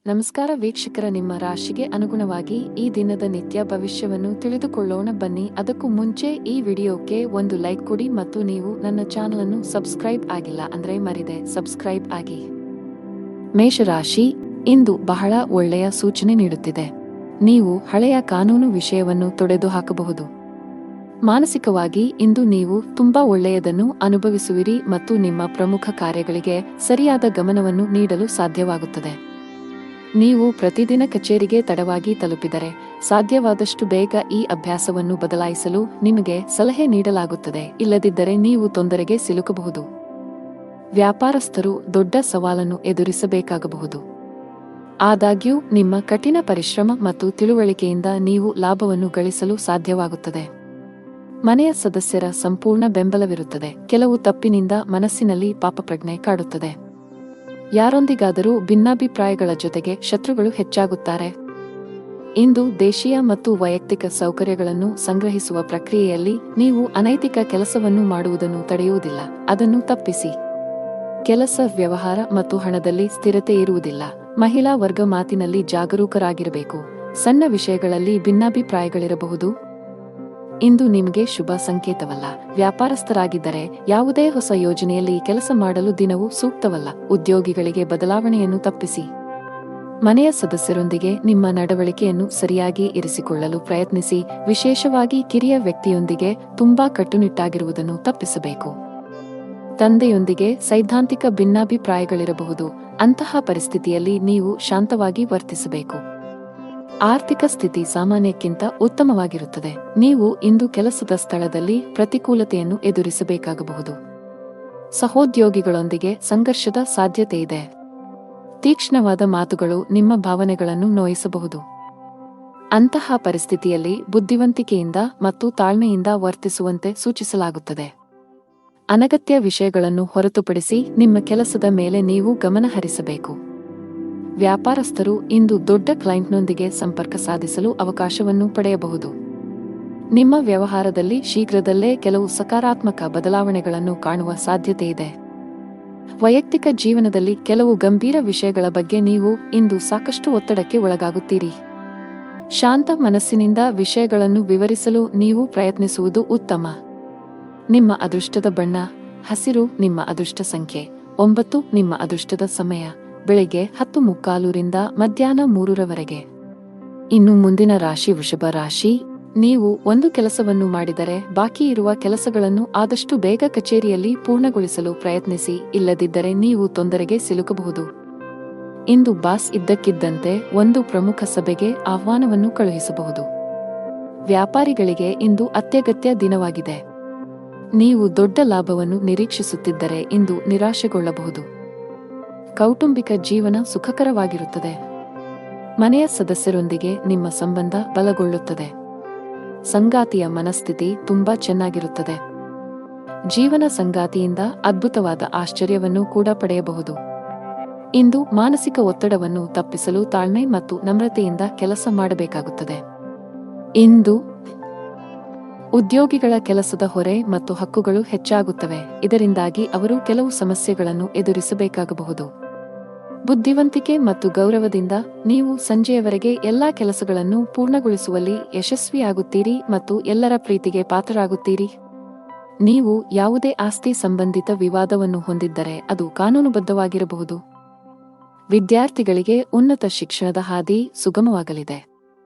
ನಮಸ್ಕಾರ ವೀಕ್ಷಕರ, ನಿಮ್ಮ ರಾಶಿಗೆ ಅನುಗುಣವಾಗಿ ಈ ದಿನದ ನಿತ್ಯ ಭವಿಷ್ಯವನ್ನು ತಿಳಿದುಕೊಳ್ಳೋಣ ಬನ್ನಿ. ಅದಕ್ಕೂ ಮುಂಚೆ ಈ ವಿಡಿಯೋಕ್ಕೆ ಒಂದು ಲೈಕ್ ಕೊಡಿ ಮತ್ತು ನೀವು ನನ್ನ ಚಾನಲ್ ಅನ್ನು ಸಬ್ಸ್ಕ್ರೈಬ್ ಆಗಿಲ್ಲ ಅಂದ್ರೆ ಮರಿದೆ ಸಬ್ಸ್ಕ್ರೈಬ್ ಆಗಿ. ಮೇಷರಾಶಿ, ಇಂದು ಬಹಳ ಒಳ್ಳೆಯ ಸೂಚನೆ ನೀಡುತ್ತಿದೆ. ನೀವು ಹಳೆಯ ಕಾನೂನು ವಿಷಯವನ್ನು ತೊಡೆದು ಹಾಕಬಹುದು. ಮಾನಸಿಕವಾಗಿ ಇಂದು ನೀವು ತುಂಬಾ ಒಳ್ಳೆಯದನ್ನು ಅನುಭವಿಸುವಿರಿ ಮತ್ತು ನಿಮ್ಮ ಪ್ರಮುಖ ಕಾರ್ಯಗಳಿಗೆ ಸರಿಯಾದ ಗಮನವನ್ನು ನೀಡಲು ಸಾಧ್ಯವಾಗುತ್ತದೆ. ನೀವು ಪ್ರತಿದಿನ ಕಚೇರಿಗೆ ತಡವಾಗಿ ತಲುಪಿದರೆ ಸಾಧ್ಯವಾದಷ್ಟು ಬೇಗ ಈ ಅಭ್ಯಾಸವನ್ನು ಬದಲಾಯಿಸಲು ನಿಮಗೆ ಸಲಹೆ ನೀಡಲಾಗುತ್ತದೆ, ಇಲ್ಲದಿದ್ದರೆ ನೀವು ತೊಂದರೆಗೆ ಸಿಲುಕಬಹುದು. ವ್ಯಾಪಾರಸ್ಥರು ದೊಡ್ಡ ಸವಾಲನ್ನು ಎದುರಿಸಬೇಕಾಗಬಹುದು. ಆದಾಗ್ಯೂ ನಿಮ್ಮ ಕಠಿಣ ಪರಿಶ್ರಮ ಮತ್ತು ತಿಳುವಳಿಕೆಯಿಂದ ನೀವು ಲಾಭವನ್ನು ಗಳಿಸಲು ಸಾಧ್ಯವಾಗುತ್ತದೆ. ಮನೆಯ ಸದಸ್ಯರ ಸಂಪೂರ್ಣ ಬೆಂಬಲವಿರುತ್ತದೆ. ಕೆಲವು ತಪ್ಪಿನಿಂದ ಮನಸ್ಸಿನಲ್ಲಿ ಪಾಪಪ್ರಜ್ಞೆ ಕಾಡುತ್ತದೆ. ಯಾರೊಂದಿಗಾದರೂ ಭಿನ್ನಾಭಿಪ್ರಾಯಗಳ ಜೊತೆಗೆ ಶತ್ರುಗಳು ಹೆಚ್ಚಾಗುತ್ತಾರೆ. ಇಂದು ದೇಶೀಯ ಮತ್ತು ವೈಯಕ್ತಿಕ ಸೌಕರ್ಯಗಳನ್ನು ಸಂಗ್ರಹಿಸುವ ಪ್ರಕ್ರಿಯೆಯಲ್ಲಿ ನೀವು ಅನೈತಿಕ ಕೆಲಸವನ್ನು ಮಾಡುವುದನ್ನು ತಡೆಯುವುದಿಲ್ಲ, ಅದನ್ನು ತಪ್ಪಿಸಿ. ಕೆಲಸ, ವ್ಯವಹಾರ ಮತ್ತು ಹಣದಲ್ಲಿ ಸ್ಥಿರತೆ ಇರುವುದಿಲ್ಲ. ಮಹಿಳಾ ವರ್ಗ ಮಾತಿನಲ್ಲಿ ಜಾಗರೂಕರಾಗಿರಬೇಕು. ಸಣ್ಣ ವಿಷಯಗಳಲ್ಲಿ ಭಿನ್ನಾಭಿಪ್ರಾಯಗಳಿರಬಹುದು. ಇಂದು ನಿಮಗೆ ಶುಭ ಸಂಕೇತವಲ್ಲ. ವ್ಯಾಪಾರಸ್ಥರಾಗಿದ್ದರೆ ಯಾವುದೇ ಹೊಸ ಯೋಜನೆಯಲ್ಲಿ ಕೆಲಸ ಮಾಡಲು ದಿನವೂ ಸೂಕ್ತವಲ್ಲ. ಉದ್ಯೋಗಿಗಳಿಗೆ ಬದಲಾವಣೆಯನ್ನು ತಪ್ಪಿಸಿ. ಮನೆಯ ಸದಸ್ಯರೊಂದಿಗೆ ನಿಮ್ಮ ನಡವಳಿಕೆಯನ್ನು ಸರಿಯಾಗಿ ಇರಿಸಿಕೊಳ್ಳಲು ಪ್ರಯತ್ನಿಸಿ. ವಿಶೇಷವಾಗಿ ಕಿರಿಯ ವ್ಯಕ್ತಿಯೊಂದಿಗೆ ತುಂಬಾ ಕಟ್ಟುನಿಟ್ಟಾಗಿರುವುದನ್ನು ತಪ್ಪಿಸಬೇಕು. ತಂದೆಯೊಂದಿಗೆ ಸೈದ್ಧಾಂತಿಕ ಭಿನ್ನಾಭಿಪ್ರಾಯಗಳಿರಬಹುದು. ಅಂತಹ ಪರಿಸ್ಥಿತಿಯಲ್ಲಿ ನೀವು ಶಾಂತವಾಗಿ ವರ್ತಿಸಬೇಕು. ಆರ್ಥಿಕ ಸ್ಥಿತಿ ಸಾಮಾನ್ಯಕ್ಕಿಂತ ಉತ್ತಮವಾಗಿರುತ್ತದೆ. ನೀವು ಇಂದು ಕೆಲಸದ ಸ್ಥಳದಲ್ಲಿ ಪ್ರತಿಕೂಲತೆಯನ್ನು ಎದುರಿಸಬೇಕಾಗಬಹುದು. ಸಹೋದ್ಯೋಗಿಗಳೊಂದಿಗೆ ಸಂಘರ್ಷದ ಸಾಧ್ಯತೆ ಇದೆ. ತೀಕ್ಷ್ಣವಾದ ಮಾತುಗಳು ನಿಮ್ಮ ಭಾವನೆಗಳನ್ನು ನೋಯಿಸಬಹುದು. ಅಂತಹ ಪರಿಸ್ಥಿತಿಯಲ್ಲಿ ಬುದ್ಧಿವಂತಿಕೆಯಿಂದ ಮತ್ತು ತಾಳ್ಮೆಯಿಂದ ವರ್ತಿಸುವಂತೆ ಸೂಚಿಸಲಾಗುತ್ತದೆ. ಅನಗತ್ಯ ವಿಷಯಗಳನ್ನು ಹೊರತುಪಡಿಸಿ ನಿಮ್ಮ ಕೆಲಸದ ಮೇಲೆ ನೀವು ಗಮನ ಹರಿಸಬೇಕು. ವ್ಯಾಪಾರಸ್ಥರು ಇಂದು ದೊಡ್ಡ ಕ್ಲೈಂಟ್ನೊಂದಿಗೆ ಸಂಪರ್ಕ ಸಾಧಿಸಲು ಅವಕಾಶವನ್ನು ಪಡೆಯಬಹುದು. ನಿಮ್ಮ ವ್ಯವಹಾರದಲ್ಲಿ ಶೀಘ್ರದಲ್ಲೇ ಕೆಲವು ಸಕಾರಾತ್ಮಕ ಬದಲಾವಣೆಗಳನ್ನು ಕಾಣುವ ಸಾಧ್ಯತೆ ಇದೆ. ವೈಯಕ್ತಿಕ ಜೀವನದಲ್ಲಿ ಕೆಲವು ಗಂಭೀರ ವಿಷಯಗಳ ಬಗ್ಗೆ ನೀವು ಇಂದು ಸಾಕಷ್ಟು ಒತ್ತಡಕ್ಕೆ ಒಳಗಾಗುತ್ತೀರಿ. ಶಾಂತ ಮನಸ್ಸಿನಿಂದ ವಿಷಯಗಳನ್ನು ವಿವರಿಸಲು ನೀವು ಪ್ರಯತ್ನಿಸುವುದು ಉತ್ತಮ. ನಿಮ್ಮ ಅದೃಷ್ಟದ ಬಣ್ಣ ಹಸಿರು. ನಿಮ್ಮ ಅದೃಷ್ಟ ಸಂಖ್ಯೆ 9. ನಿಮ್ಮ ಅದೃಷ್ಟದ ಸಮಯ ಬೆಳಿಗ್ಗೆ 10:45 ಮಧ್ಯಾಹ್ನ 3 ಇನ್ನು ಮುಂದಿನ ರಾಶಿ ವೃಷಭ ರಾಶಿ. ನೀವು ಒಂದು ಕೆಲಸವನ್ನು ಮಾಡಿದರೆ ಬಾಕಿ ಇರುವ ಕೆಲಸಗಳನ್ನು ಆದಷ್ಟು ಬೇಗ ಕಚೇರಿಯಲ್ಲಿ ಪೂರ್ಣಗೊಳಿಸಲು ಪ್ರಯತ್ನಿಸಿ, ಇಲ್ಲದಿದ್ದರೆ ನೀವು ತೊಂದರೆಗೆ ಸಿಲುಕಬಹುದು. ಇಂದು ಬಾಸ್ ಇದ್ದಕ್ಕಿದ್ದಂತೆ ಒಂದು ಪ್ರಮುಖ ಸಭೆಗೆ ಆಹ್ವಾನವನ್ನು ಕಳುಹಿಸಬಹುದು. ವ್ಯಾಪಾರಿಗಳಿಗೆ ಇಂದು ಅತ್ಯಗತ್ಯ ದಿನವಾಗಿದೆ. ನೀವು ದೊಡ್ಡ ಲಾಭವನ್ನು ನಿರೀಕ್ಷಿಸುತ್ತಿದ್ದರೆ ಇಂದು ನಿರಾಶೆಗೊಳ್ಳಬಹುದು. ಕೌಟುಂಬಿಕ ಜೀವನ ಸುಖಕರವಾಗಿರುತ್ತದೆ. ಮನೆಯ ಸದಸ್ಯರೊಂದಿಗೆ ನಿಮ್ಮ ಸಂಬಂಧ ಬಲಗೊಳ್ಳುತ್ತದೆ. ಸಂಗಾತಿಯ ಮನಸ್ಥಿತಿ ತುಂಬಾ ಚೆನ್ನಾಗಿರುತ್ತದೆ. ಜೀವನ ಸಂಗಾತಿಯಿಂದ ಅದ್ಭುತವಾದ ಆಶ್ಚರ್ಯವನ್ನು ಕೂಡ ಪಡೆಯಬಹುದು. ಇಂದು ಮಾನಸಿಕ ಒತ್ತಡವನ್ನು ತಪ್ಪಿಸಲು ತಾಳ್ಮೆ ಮತ್ತು ನಮ್ರತೆಯಿಂದ ಕೆಲಸ ಮಾಡಬೇಕಾಗುತ್ತದೆ. ಇಂದು ಉದ್ಯೋಗಿಗಳ ಕೆಲಸದ ಹೊರೆ ಮತ್ತು ಹಕ್ಕುಗಳು ಹೆಚ್ಚಾಗುತ್ತವೆ. ಇದರಿಂದಾಗಿ ಅವರು ಕೆಲವು ಸಮಸ್ಯೆಗಳನ್ನು ಎದುರಿಸಬೇಕಾಗಬಹುದು. ಬುದ್ಧಿವಂತಿಕೆ ಮತ್ತು ಗೌರವದಿಂದ ನೀವು ಸಂಜೆಯವರೆಗೆ ಎಲ್ಲಾ ಕೆಲಸಗಳನ್ನು ಪೂರ್ಣಗೊಳಿಸುವಲ್ಲಿ ಯಶಸ್ವಿಯಾಗುತ್ತೀರಿ ಮತ್ತು ಎಲ್ಲರ ಪ್ರೀತಿಗೆ ಪಾತ್ರರಾಗುತ್ತೀರಿ. ನೀವು ಯಾವುದೇ ಆಸ್ತಿ ಸಂಬಂಧಿತ ವಿವಾದವನ್ನು ಹೊಂದಿದ್ದರೆ ಅದು ಕಾನೂನುಬದ್ಧವಾಗಿರಬಹುದು. ವಿದ್ಯಾರ್ಥಿಗಳಿಗೆ ಉನ್ನತ ಶಿಕ್ಷಣದ ಹಾದಿ ಸುಗಮವಾಗಲಿದೆ.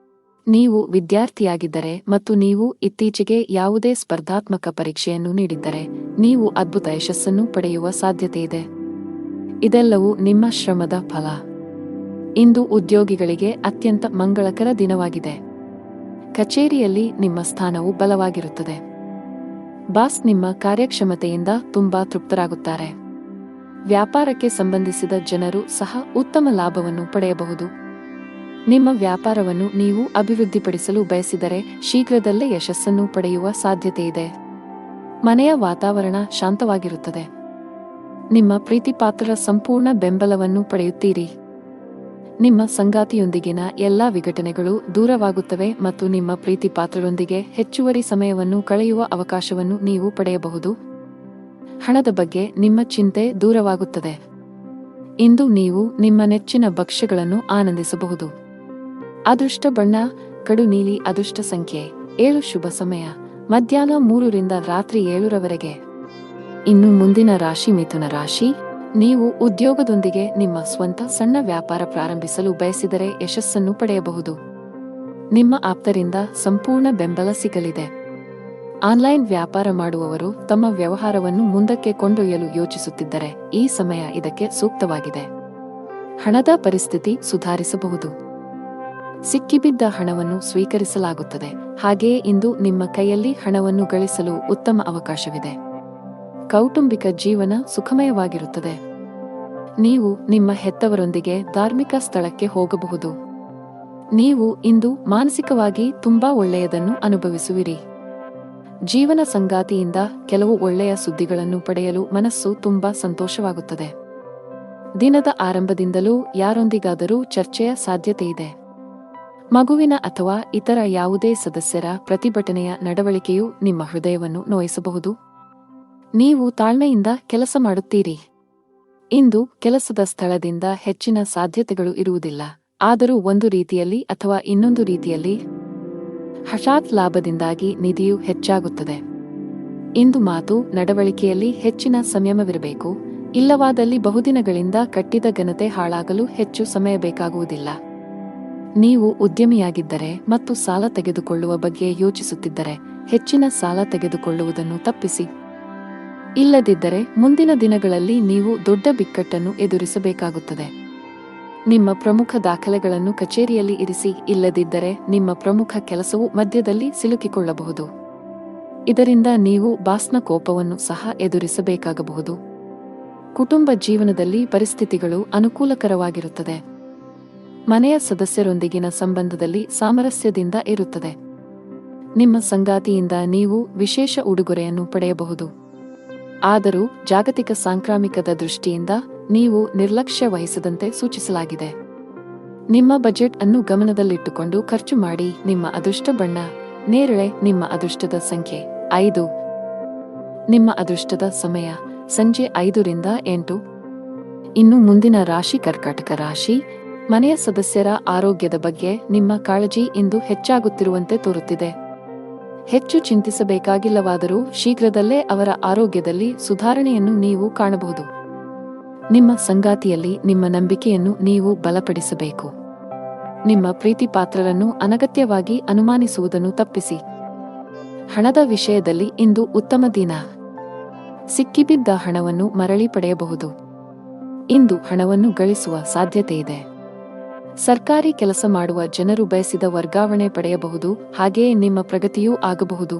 ನೀವು ವಿದ್ಯಾರ್ಥಿಯಾಗಿದ್ದರೆ ಮತ್ತು ನೀವು ಇತ್ತೀಚೆಗೆ ಯಾವುದೇ ಸ್ಪರ್ಧಾತ್ಮಕ ಪರೀಕ್ಷೆಯನ್ನು ನೀಡಿದ್ದರೆ ನೀವು ಅದ್ಭುತ ಯಶಸ್ಸನ್ನು ಪಡೆಯುವ ಸಾಧ್ಯತೆಯಿದೆ. ಇದೆಲ್ಲವೂ ನಿಮ್ಮ ಶ್ರಮದ ಫಲ. ಇಂದು ಉದ್ಯೋಗಿಗಳಿಗೆ ಅತ್ಯಂತ ಮಂಗಳಕರ ದಿನವಾಗಿದೆ. ಕಚೇರಿಯಲ್ಲಿ ನಿಮ್ಮ ಸ್ಥಾನವು ಬಲವಾಗಿರುತ್ತದೆ. ಬಾಸ್ ನಿಮ್ಮ ಕಾರ್ಯಕ್ಷಮತೆಯಿಂದ ತುಂಬಾ ತೃಪ್ತರಾಗುತ್ತಾರೆ. ವ್ಯಾಪಾರಕ್ಕೆ ಸಂಬಂಧಿಸಿದ ಜನರು ಸಹ ಉತ್ತಮ ಲಾಭವನ್ನು ಪಡೆಯಬಹುದು. ನಿಮ್ಮ ವ್ಯಾಪಾರವನ್ನು ನೀವು ಅಭಿವೃದ್ಧಿಪಡಿಸಲು ಬಯಸಿದರೆ ಶೀಘ್ರದಲ್ಲೇ ಯಶಸ್ಸನ್ನು ಪಡೆಯುವ ಸಾಧ್ಯತೆಯಿದೆ. ಮನೆಯ ವಾತಾವರಣ ಶಾಂತವಾಗಿರುತ್ತದೆ. ನಿಮ್ಮ ಪ್ರೀತಿಪಾತ್ರರ ಸಂಪೂರ್ಣ ಬೆಂಬಲವನ್ನು ಪಡೆಯುತ್ತೀರಿ. ನಿಮ್ಮ ಸಂಗಾತಿಯೊಂದಿಗಿನ ಎಲ್ಲಾ ವಿಘಟನೆಗಳು ದೂರವಾಗುತ್ತವೆ ಮತ್ತು ನಿಮ್ಮ ಪ್ರೀತಿಪಾತ್ರರೊಂದಿಗೆ ಹೆಚ್ಚುವರಿ ಸಮಯವನ್ನು ಕಳೆಯುವ ಅವಕಾಶವನ್ನು ನೀವು ಪಡೆಯಬಹುದು. ಹಣದ ಬಗ್ಗೆ ನಿಮ್ಮ ಚಿಂತೆ ದೂರವಾಗುತ್ತದೆ. ಇಂದು ನೀವು ನಿಮ್ಮ ನೆಚ್ಚಿನ ಭಕ್ಷ್ಯಗಳನ್ನು ಆನಂದಿಸಬಹುದು. ಅದೃಷ್ಟ ಬಣ್ಣ ಕಡು ನೀಲಿ. ಅದೃಷ್ಟ ಸಂಖ್ಯೆ 7. ಶುಭ ಸಮಯ ಮಧ್ಯಾಹ್ನ 3 ರಿಂದ ರಾತ್ರಿ 7 ರವರೆಗೆ. ಇನ್ನು ಮುಂದಿನ ರಾಶಿ ಮಿಥುನ ರಾಶಿ. ನೀವು ಉದ್ಯೋಗದೊಂದಿಗೆ ನಿಮ್ಮ ಸ್ವಂತ ಸಣ್ಣ ವ್ಯಾಪಾರ ಪ್ರಾರಂಭಿಸಲು ಬಯಸಿದರೆ ಯಶಸ್ಸನ್ನು ಪಡೆಯಬಹುದು. ನಿಮ್ಮ ಆಪ್ತರಿಂದ ಸಂಪೂರ್ಣ ಬೆಂಬಲ ಸಿಗಲಿದೆ. ಆನ್ಲೈನ್ ವ್ಯಾಪಾರ ಮಾಡುವವರು ತಮ್ಮ ವ್ಯವಹಾರವನ್ನು ಮುಂದಕ್ಕೆ ಕೊಂಡೊಯ್ಯಲು ಯೋಚಿಸುತ್ತಿದ್ದರೆ ಈ ಸಮಯ ಇದಕ್ಕೆ ಸೂಕ್ತವಾಗಿದೆ. ಹಣದ ಪರಿಸ್ಥಿತಿ ಸುಧಾರಿಸಬಹುದು. ಸಿಕ್ಕಿಬಿದ್ದ ಹಣವನ್ನು ಸ್ವೀಕರಿಸಲಾಗುತ್ತದೆ. ಹಾಗೆಯೇ ಇಂದು ನಿಮ್ಮ ಕೈಯಲ್ಲಿ ಹಣವನ್ನು ಗಳಿಸಲು ಉತ್ತಮ ಅವಕಾಶವಿದೆ. ಕೌಟುಂಬಿಕ ಜೀವನ ಸುಖಮಯವಾಗಿರುತ್ತದೆ. ನೀವು ನಿಮ್ಮ ಹೆತ್ತವರೊಂದಿಗೆ ಧಾರ್ಮಿಕ ಸ್ಥಳಕ್ಕೆ ಹೋಗಬಹುದು. ನೀವು ಇಂದು ಮಾನಸಿಕವಾಗಿ ತುಂಬಾ ಒಳ್ಳೆಯದನ್ನು ಅನುಭವಿಸುವಿರಿ. ಜೀವನ ಸಂಗಾತಿಯಿಂದ ಕೆಲವು ಒಳ್ಳೆಯ ಸುದ್ದಿಗಳನ್ನು ಪಡೆಯಲು ಮನಸ್ಸು ತುಂಬಾ ಸಂತೋಷವಾಗುತ್ತದೆ. ದಿನದ ಆರಂಭದಿಂದಲೂ ಯಾರೊಂದಿಗಾದರೂ ಚರ್ಚೆಯ ಸಾಧ್ಯತೆಯಿದೆ. ಮಗುವಿನ ಅಥವಾ ಇತರ ಯಾವುದೇ ಸದಸ್ಯರ ಪ್ರತಿಭಟನೆಯ ನಡವಳಿಕೆಯು ನಿಮ್ಮ ಹೃದಯವನ್ನು ನೋಯಿಸಬಹುದು. ನೀವು ತಾಳ್ಮೆಯಿಂದ ಕೆಲಸ ಮಾಡುತ್ತೀರಿ. ಇಂದು ಕೆಲಸದ ಸ್ಥಳದಿಂದ ಹೆಚ್ಚಿನ ಸಾಧ್ಯತೆಗಳು ಇರುವುದಿಲ್ಲ. ಆದರೂ ಒಂದು ರೀತಿಯಲ್ಲಿ ಅಥವಾ ಇನ್ನೊಂದು ರೀತಿಯಲ್ಲಿ ಹಠಾತ್ ಲಾಭದಿಂದಾಗಿ ನಿಧಿಯು ಹೆಚ್ಚಾಗುತ್ತದೆ. ಇಂದು ಮಾತು ನಡವಳಿಕೆಯಲ್ಲಿ ಹೆಚ್ಚಿನ ಸಂಯಮವಿರಬೇಕು. ಇಲ್ಲವಾದಲ್ಲಿ ಬಹುದಿನಗಳಿಂದ ಕಟ್ಟಿದ ಘನತೆ ಹಾಳಾಗಲು ಹೆಚ್ಚು ಸಮಯ ಬೇಕಾಗುವುದಿಲ್ಲ. ನೀವು ಉದ್ಯಮಿಯಾಗಿದ್ದರೆ ಮತ್ತು ಸಾಲ ತೆಗೆದುಕೊಳ್ಳುವ ಬಗ್ಗೆ ಯೋಚಿಸುತ್ತಿದ್ದರೆ ಹೆಚ್ಚಿನ ಸಾಲ ತೆಗೆದುಕೊಳ್ಳುವುದನ್ನು ತಪ್ಪಿಸಿ. ಇಲ್ಲದಿದ್ದರೆ ಮುಂದಿನ ದಿನಗಳಲ್ಲಿ ನೀವು ದೊಡ್ಡ ಬಿಕ್ಕಟ್ಟನ್ನು ಎದುರಿಸಬೇಕಾಗುತ್ತದೆ. ನಿಮ್ಮ ಪ್ರಮುಖ ದಾಖಲೆಗಳನ್ನು ಕಚೇರಿಯಲ್ಲಿ ಇರಿಸಿ. ಇಲ್ಲದಿದ್ದರೆ ನಿಮ್ಮ ಪ್ರಮುಖ ಕೆಲಸವು ಮಧ್ಯದಲ್ಲಿ ಸಿಲುಕಿಕೊಳ್ಳಬಹುದು. ಇದರಿಂದ ನೀವು ಬಾಸ್ನ ಕೋಪವನ್ನು ಸಹ ಎದುರಿಸಬೇಕಾಗಬಹುದು. ಕುಟುಂಬ ಜೀವನದಲ್ಲಿ ಪರಿಸ್ಥಿತಿಗಳು ಅನುಕೂಲಕರವಾಗಿರುತ್ತದೆ. ಮನೆಯ ಸದಸ್ಯರೊಂದಿಗಿನ ಸಂಬಂಧದಲ್ಲಿ ಸಾಮರಸ್ಯದಿಂದ ಇರುತ್ತದೆ. ನಿಮ್ಮ ಸಂಗಾತಿಯಿಂದ ನೀವು ವಿಶೇಷ ಉಡುಗೊರೆಯನ್ನು ಪಡೆಯಬಹುದು. ಆದರೂ ಜಾಗತಿಕ ಸಾಂಕ್ರಾಮಿಕದ ದೃಷ್ಟಿಯಿಂದ ನೀವು ನಿರ್ಲಕ್ಷ್ಯ ವಹಿಸದಂತೆ ಸೂಚಿಸಲಾಗಿದೆ. ನಿಮ್ಮ ಬಜೆಟ್ ಅನ್ನು ಗಮನದಲ್ಲಿಟ್ಟುಕೊಂಡು ಖರ್ಚು ಮಾಡಿ. ನಿಮ್ಮ ಅದೃಷ್ಟ ಬಣ್ಣ ನೇರಳೆ. ನಿಮ್ಮ ಅದೃಷ್ಟದ ಸಂಖ್ಯೆ 5. ನಿಮ್ಮ ಅದೃಷ್ಟದ ಸಮಯ ಸಂಜೆ 5 ರಿಂದ 8. ಇನ್ನು ಮುಂದಿನ ರಾಶಿ ಕರ್ಕಾಟಕ ರಾಶಿ. ಮನೆಯ ಸದಸ್ಯರ ಆರೋಗ್ಯದ ಬಗ್ಗೆ ನಿಮ್ಮ ಕಾಳಜಿ ಇಂದು ಹೆಚ್ಚಾಗುತ್ತಿರುವಂತೆ ತೋರುತ್ತಿದೆ. ಹೆಚ್ಚು ಚಿಂತಿಸಬೇಕಾಗಿಲ್ಲವಾದರೂ ಶೀಘ್ರದಲ್ಲೇ ಅವರ ಆರೋಗ್ಯದಲ್ಲಿ ಸುಧಾರಣೆಯನ್ನು ನೀವು ಕಾಣಬಹುದು. ನಿಮ್ಮ ಸಂಗಾತಿಯಲ್ಲಿ ನಿಮ್ಮ ನಂಬಿಕೆಯನ್ನು ನೀವು ಬಲಪಡಿಸಬೇಕು. ನಿಮ್ಮ ಪ್ರೀತಿ ಪಾತ್ರರನ್ನು ಅನಗತ್ಯವಾಗಿ ಅನುಮಾನಿಸುವುದನ್ನು ತಪ್ಪಿಸಿ. ಹಣದ ವಿಷಯದಲ್ಲಿ ಇಂದು ಉತ್ತಮ ದಿನ. ಸಿಕ್ಕಿಬಿದ್ದ ಹಣವನ್ನು ಮರಳಿ ಪಡೆಯಬಹುದು. ಇಂದು ಹಣವನ್ನು ಗಳಿಸುವ ಸಾಧ್ಯತೆಯಿದೆ. ಸರ್ಕಾರಿ ಕೆಲಸ ಮಾಡುವ ಜನರು ಬಯಸಿದ ವರ್ಗಾವಣೆ ಪಡೆಯಬಹುದು. ಹಾಗೆಯೇ ನಿಮ್ಮ ಪ್ರಗತಿಯೂ ಆಗಬಹುದು.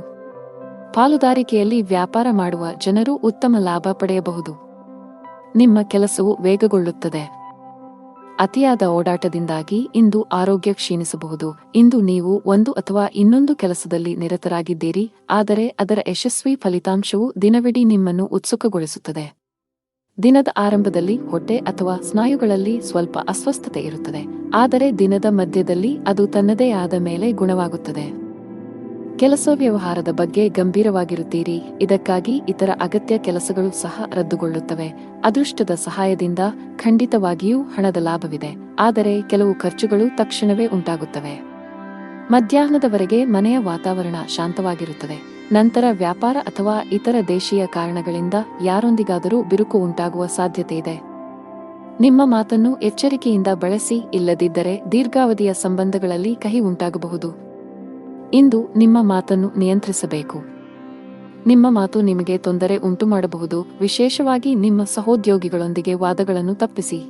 ಪಾಲುದಾರಿಕೆಯಲ್ಲಿ ವ್ಯಾಪಾರ ಮಾಡುವ ಜನರು ಉತ್ತಮ ಲಾಭ ಪಡೆಯಬಹುದು. ನಿಮ್ಮ ಕೆಲಸವು ವೇಗಗೊಳ್ಳುತ್ತದೆ. ಅತಿಯಾದ ಓಡಾಟದಿಂದಾಗಿ ಇಂದು ಆರೋಗ್ಯ ಕ್ಷೀಣಿಸಬಹುದು. ಇಂದು ನೀವು ಒಂದು ಅಥವಾ ಇನ್ನೊಂದು ಕೆಲಸದಲ್ಲಿ ನಿರತರಾಗಿದ್ದೀರಿ, ಆದರೆ ಅದರ ಯಶಸ್ವಿ ಫಲಿತಾಂಶವು ದಿನವಿಡೀ ನಿಮ್ಮನ್ನು ಉತ್ಸುಕಗೊಳಿಸುತ್ತದೆ. ದಿನದ ಆರಂಭದಲ್ಲಿ ಹೊಟ್ಟೆ ಅಥವಾ ಸ್ನಾಯುಗಳಲ್ಲಿ ಸ್ವಲ್ಪ ಅಸ್ವಸ್ಥತೆ ಇರುತ್ತದೆ, ಆದರೆ ದಿನದ ಮಧ್ಯದಲ್ಲಿ ಅದು ತನ್ನದೇ ಆದ ಮೇಲೆ ಗುಣವಾಗುತ್ತದೆ. ಕೆಲಸ ವ್ಯವಹಾರದ ಬಗ್ಗೆ ಗಂಭೀರವಾಗಿರುತ್ತೀರಿ. ಇದಕ್ಕಾಗಿ ಇತರ ಅಗತ್ಯ ಕೆಲಸಗಳು ಸಹ ರದ್ದುಗೊಳ್ಳುತ್ತವೆ. ಅದೃಷ್ಟದ ಸಹಾಯದಿಂದ ಖಂಡಿತವಾಗಿಯೂ ಹಣದ ಲಾಭವಿದೆ, ಆದರೆ ಕೆಲವು ಖರ್ಚುಗಳು ತಕ್ಷಣವೇ ಉಂಟಾಗುತ್ತವೆ. ಮಧ್ಯಾಹ್ನದವರೆಗೆ ಮನೆಯ ವಾತಾವರಣ ಶಾಂತವಾಗಿರುತ್ತದೆ. ನಂತರ ವ್ಯಾಪಾರ ಅಥವಾ ಇತರ ದೇಶೀಯ ಕಾರಣಗಳಿಂದ ಯಾರೊಂದಿಗಾದರೂ ಬಿರುಕು ಉಂಟಾಗುವ ಸಾಧ್ಯತೆಯಿದೆ. ನಿಮ್ಮ ಮಾತನ್ನು ಎಚ್ಚರಿಕೆಯಿಂದ ಬಳಸಿ. ಇಲ್ಲದಿದ್ದರೆ ದೀರ್ಘಾವಧಿಯ ಸಂಬಂಧಗಳಲ್ಲಿ ಕಹಿ ಉಂಟಾಗಬಹುದು. ಇಂದು ನಿಮ್ಮ ಮಾತನ್ನು ನಿಯಂತ್ರಿಸಬೇಕು. ನಿಮ್ಮ ಮಾತು ನಿಮಗೆ ತೊಂದರೆ ಉಂಟುಮಾಡಬಹುದು, ವಿಶೇಷವಾಗಿ ನಿಮ್ಮ ಸಹೋದ್ಯೋಗಿಗಳೊಂದಿಗೆ ವಾದಗಳನ್ನು ತಪ್ಪಿಸಿ.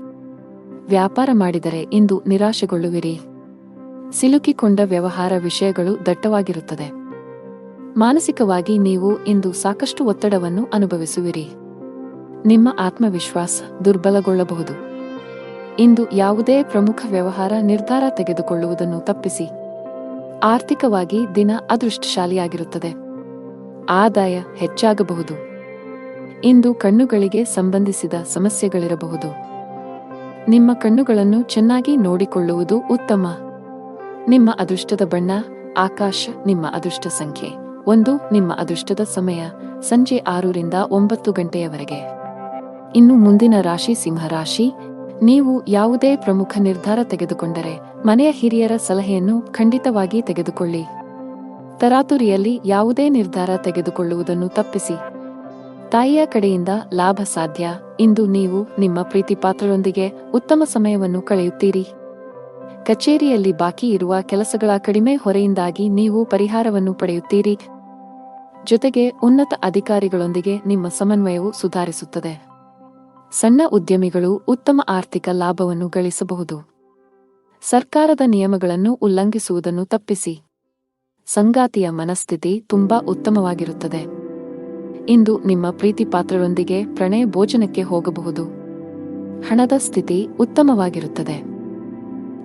ವ್ಯಾಪಾರ ಮಾಡಿದರೆ ಇಂದು ನಿರಾಶೆಗೊಳ್ಳುವಿರಿ. ಸಿಲುಕಿಕೊಂಡ ವ್ಯವಹಾರ ವಿಷಯಗಳು ದಟ್ಟವಾಗಿರುತ್ತದೆ. ಮಾನಸಿಕವಾಗಿ ನೀವು ಇಂದು ಸಾಕಷ್ಟು ಒತ್ತಡವನ್ನು ಅನುಭವಿಸುವಿರಿ. ನಿಮ್ಮ ಆತ್ಮವಿಶ್ವಾಸ ದುರ್ಬಲಗೊಳ್ಳಬಹುದು. ಇಂದು ಯಾವುದೇ ಪ್ರಮುಖ ವ್ಯವಹಾರ ನಿರ್ಧಾರ ತೆಗೆದುಕೊಳ್ಳುವುದನ್ನು ತಪ್ಪಿಸಿ. ಆರ್ಥಿಕವಾಗಿ ದಿನ ಅದೃಷ್ಟಶಾಲಿಯಾಗಿರುತ್ತದೆ. ಆದಾಯ ಹೆಚ್ಚಾಗಬಹುದು. ಇಂದು ಕಣ್ಣುಗಳಿಗೆ ಸಂಬಂಧಿಸಿದ ಸಮಸ್ಯೆಗಳಿರಬಹುದು. ನಿಮ್ಮ ಕಣ್ಣುಗಳನ್ನು ಚೆನ್ನಾಗಿ ನೋಡಿಕೊಳ್ಳುವುದು ಉತ್ತಮ. ನಿಮ್ಮ ಅದೃಷ್ಟದ ಬಣ್ಣ ಆಕಾಶ. ನಿಮ್ಮ ಅದೃಷ್ಟ ಸಂಖ್ಯೆ 1. ನಿಮ್ಮ ಅದೃಷ್ಟದ ಸಮಯ ಸಂಜೆ 6 ರಿಂದ 9 ಗಂಟೆಯವರೆಗೆ. ಇನ್ನು ಮುಂದಿನ ರಾಶಿ ಸಿಂಹರಾಶಿ. ನೀವು ಯಾವುದೇ ಪ್ರಮುಖ ನಿರ್ಧಾರ ತೆಗೆದುಕೊಂಡರೆ ಮನೆಯ ಹಿರಿಯರ ಸಲಹೆಯನ್ನು ಖಂಡಿತವಾಗಿ ತೆಗೆದುಕೊಳ್ಳಿ. ತರಾತುರಿಯಲ್ಲಿ ಯಾವುದೇ ನಿರ್ಧಾರ ತೆಗೆದುಕೊಳ್ಳುವುದನ್ನು ತಪ್ಪಿಸಿ. ತಾಯಿಯ ಕಡೆಯಿಂದ ಲಾಭ ಸಾಧ್ಯ. ಇಂದು ನೀವು ನಿಮ್ಮ ಪ್ರೀತಿಪಾತ್ರರೊಂದಿಗೆ ಉತ್ತಮ ಸಮಯವನ್ನು ಕಳೆಯುತ್ತೀರಿ. ಕಚೇರಿಯಲ್ಲಿ ಬಾಕಿ ಇರುವ ಕೆಲಸಗಳ ಕಡಿಮೆ ಹೊರೆಯಿಂದಾಗಿ ನೀವು ಪರಿಹಾರವನ್ನು ಪಡೆಯುತ್ತೀರಿ. ಜೊತೆಗೆ ಉನ್ನತ ಅಧಿಕಾರಿಗಳೊಂದಿಗೆ ನಿಮ್ಮ ಸಮನ್ವಯವು ಸುಧಾರಿಸುತ್ತದೆ. ಸಣ್ಣ ಉದ್ಯಮಿಗಳು ಉತ್ತಮ ಆರ್ಥಿಕ ಲಾಭವನ್ನು ಗಳಿಸಬಹುದು. ಸರ್ಕಾರದ ನಿಯಮಗಳನ್ನು ಉಲ್ಲಂಘಿಸುವುದನ್ನು ತಪ್ಪಿಸಿ. ಸಂಗಾತಿಯ ಮನಸ್ಥಿತಿ ತುಂಬಾ ಉತ್ತಮವಾಗಿರುತ್ತದೆ. ಇಂದು ನಿಮ್ಮ ಪ್ರೀತಿಪಾತ್ರರೊಂದಿಗೆ ಪ್ರಣಯ ಭೋಜನಕ್ಕೆ ಹೋಗಬಹುದು. ಹಣದ ಸ್ಥಿತಿ ಉತ್ತಮವಾಗಿರುತ್ತದೆ.